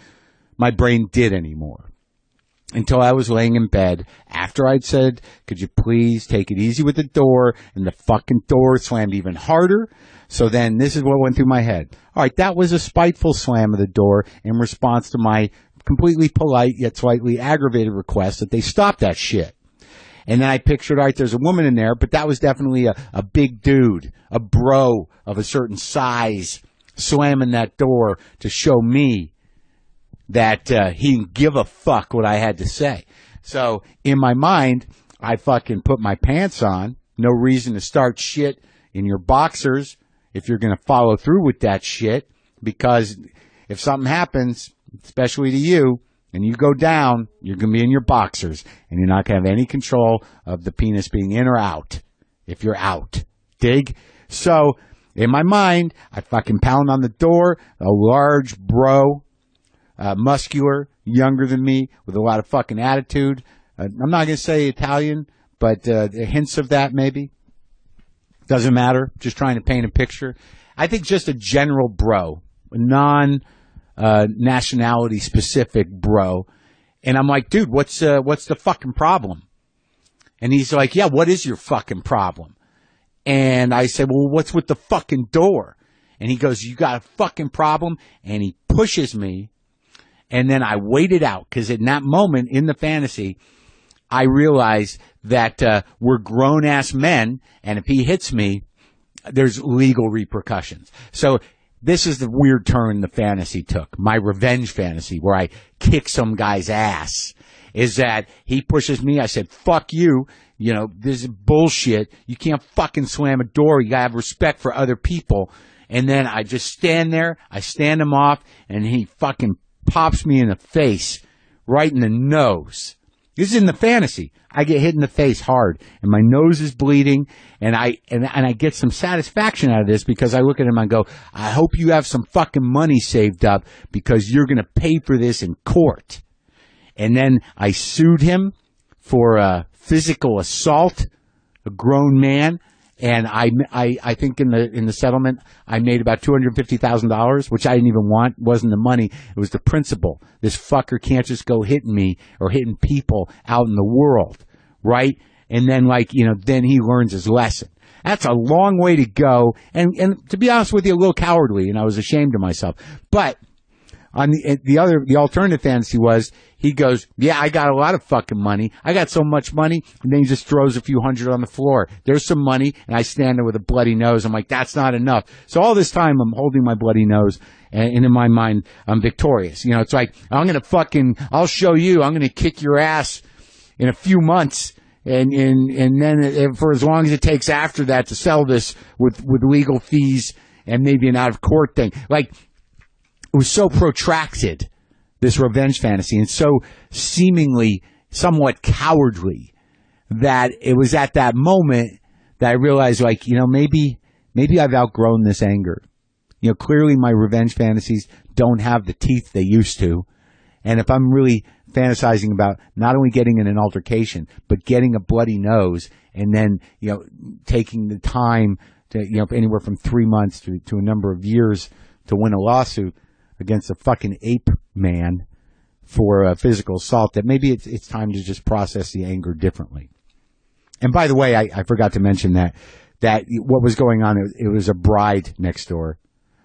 my brain did anymore. Until I was laying in bed after I'd said, "Could you please take it easy with the door?" And the fucking door slammed even harder. So then this is what went through my head. All right, that was a spiteful slam of the door in response to my completely polite yet slightly aggravated request that they stop that shit. And then I pictured, all right, there's a woman in there, but that was definitely a big dude, a bro of a certain size, slamming that door to show me that he didn't give a fuck what I had to say. So in my mind, I fucking put my pants on. No reason to start shit in your boxers if you're going to follow through with that shit, because if something happens, especially to you, and you go down, you're going to be in your boxers, and you're not going to have any control of the penis being in or out if you're out. Dig? So, in my mind, I fucking pound on the door, a large bro, muscular, younger than me, with a lot of fucking attitude. I'm not going to say Italian, but hints of that maybe. Doesn't matter. Just trying to paint a picture. I think just a general bro, nationality specific bro. And I'm like, "Dude, what's the fucking problem?" And he's like, "Yeah, what is your fucking problem?" And I said, "Well, what's with the fucking door?" And he goes, "You got a fucking problem?" And he pushes me. And then I waited out, because in that moment in the fantasy, I realized that we're grown-ass men, and if he hits me, there's legal repercussions. So this is the weird turn the fantasy took. My revenge fantasy, where I kick some guy's ass, is that he pushes me. I said, "Fuck you. This is bullshit. You can't fucking slam a door. You gotta have respect for other people." And then I just stand there. I stand him off, and he fucking pops me in the face, right in the nose. This is in the fantasy. I get hit in the face hard, and my nose is bleeding, and I get some satisfaction out of this, because I look at him and go, "I hope you have some fucking money saved up, because you're going to pay for this in court." And then I sued him for physical assault, a grown man, and I think in the settlement I made about $250,000, which I didn't even want. It wasn't the money, it was the principle. This fucker can't just go hitting me or hitting people out in the world, right? and then then he learns his lesson. That's a long way to go, and to be honest with you, a little cowardly, and I was ashamed of myself. But on the alternative fantasy was, he goes, yeah, I got a lot of fucking money. I got so much money, and then he just throws a few hundred on the floor. There's some money, and I stand there with a bloody nose. I'm like, that's not enough. So all this time, I'm holding my bloody nose, and in my mind, I'm victorious. It's like, I'll show you. I'm gonna kick your ass in a few months. And then for as long as it takes after that to sell this with legal fees and maybe an out of court thing. Like, it was so protracted, this revenge fantasy, and so seemingly somewhat cowardly, that it was at that moment that I realized, maybe I've outgrown this anger. Clearly my revenge fantasies don't have the teeth they used to. And if I'm really fantasizing about not only getting in an altercation, but getting a bloody nose, and then, taking the time to, anywhere from 3 months to a number of years to win a lawsuit against a fucking ape man for physical assault, that maybe it's time to just process the anger differently. And by the way, I forgot to mention that what was going on, it was a bride next door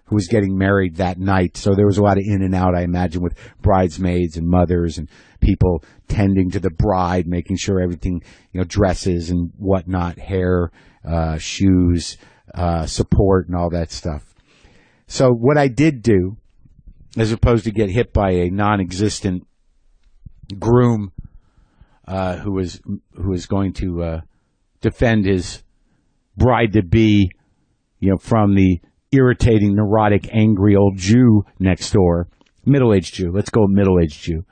who was getting married that night. So there was a lot of in and out, I imagine, with bridesmaids and mothers and people tending to the bride, making sure everything, dresses and whatnot, hair, shoes, support and all that stuff. So what I did do, as opposed to get hit by a non-existent groom who was going to defend his bride-to-be, from the irritating, neurotic, angry old Jew next door, middle-aged Jew. Let's go middle-aged Jew.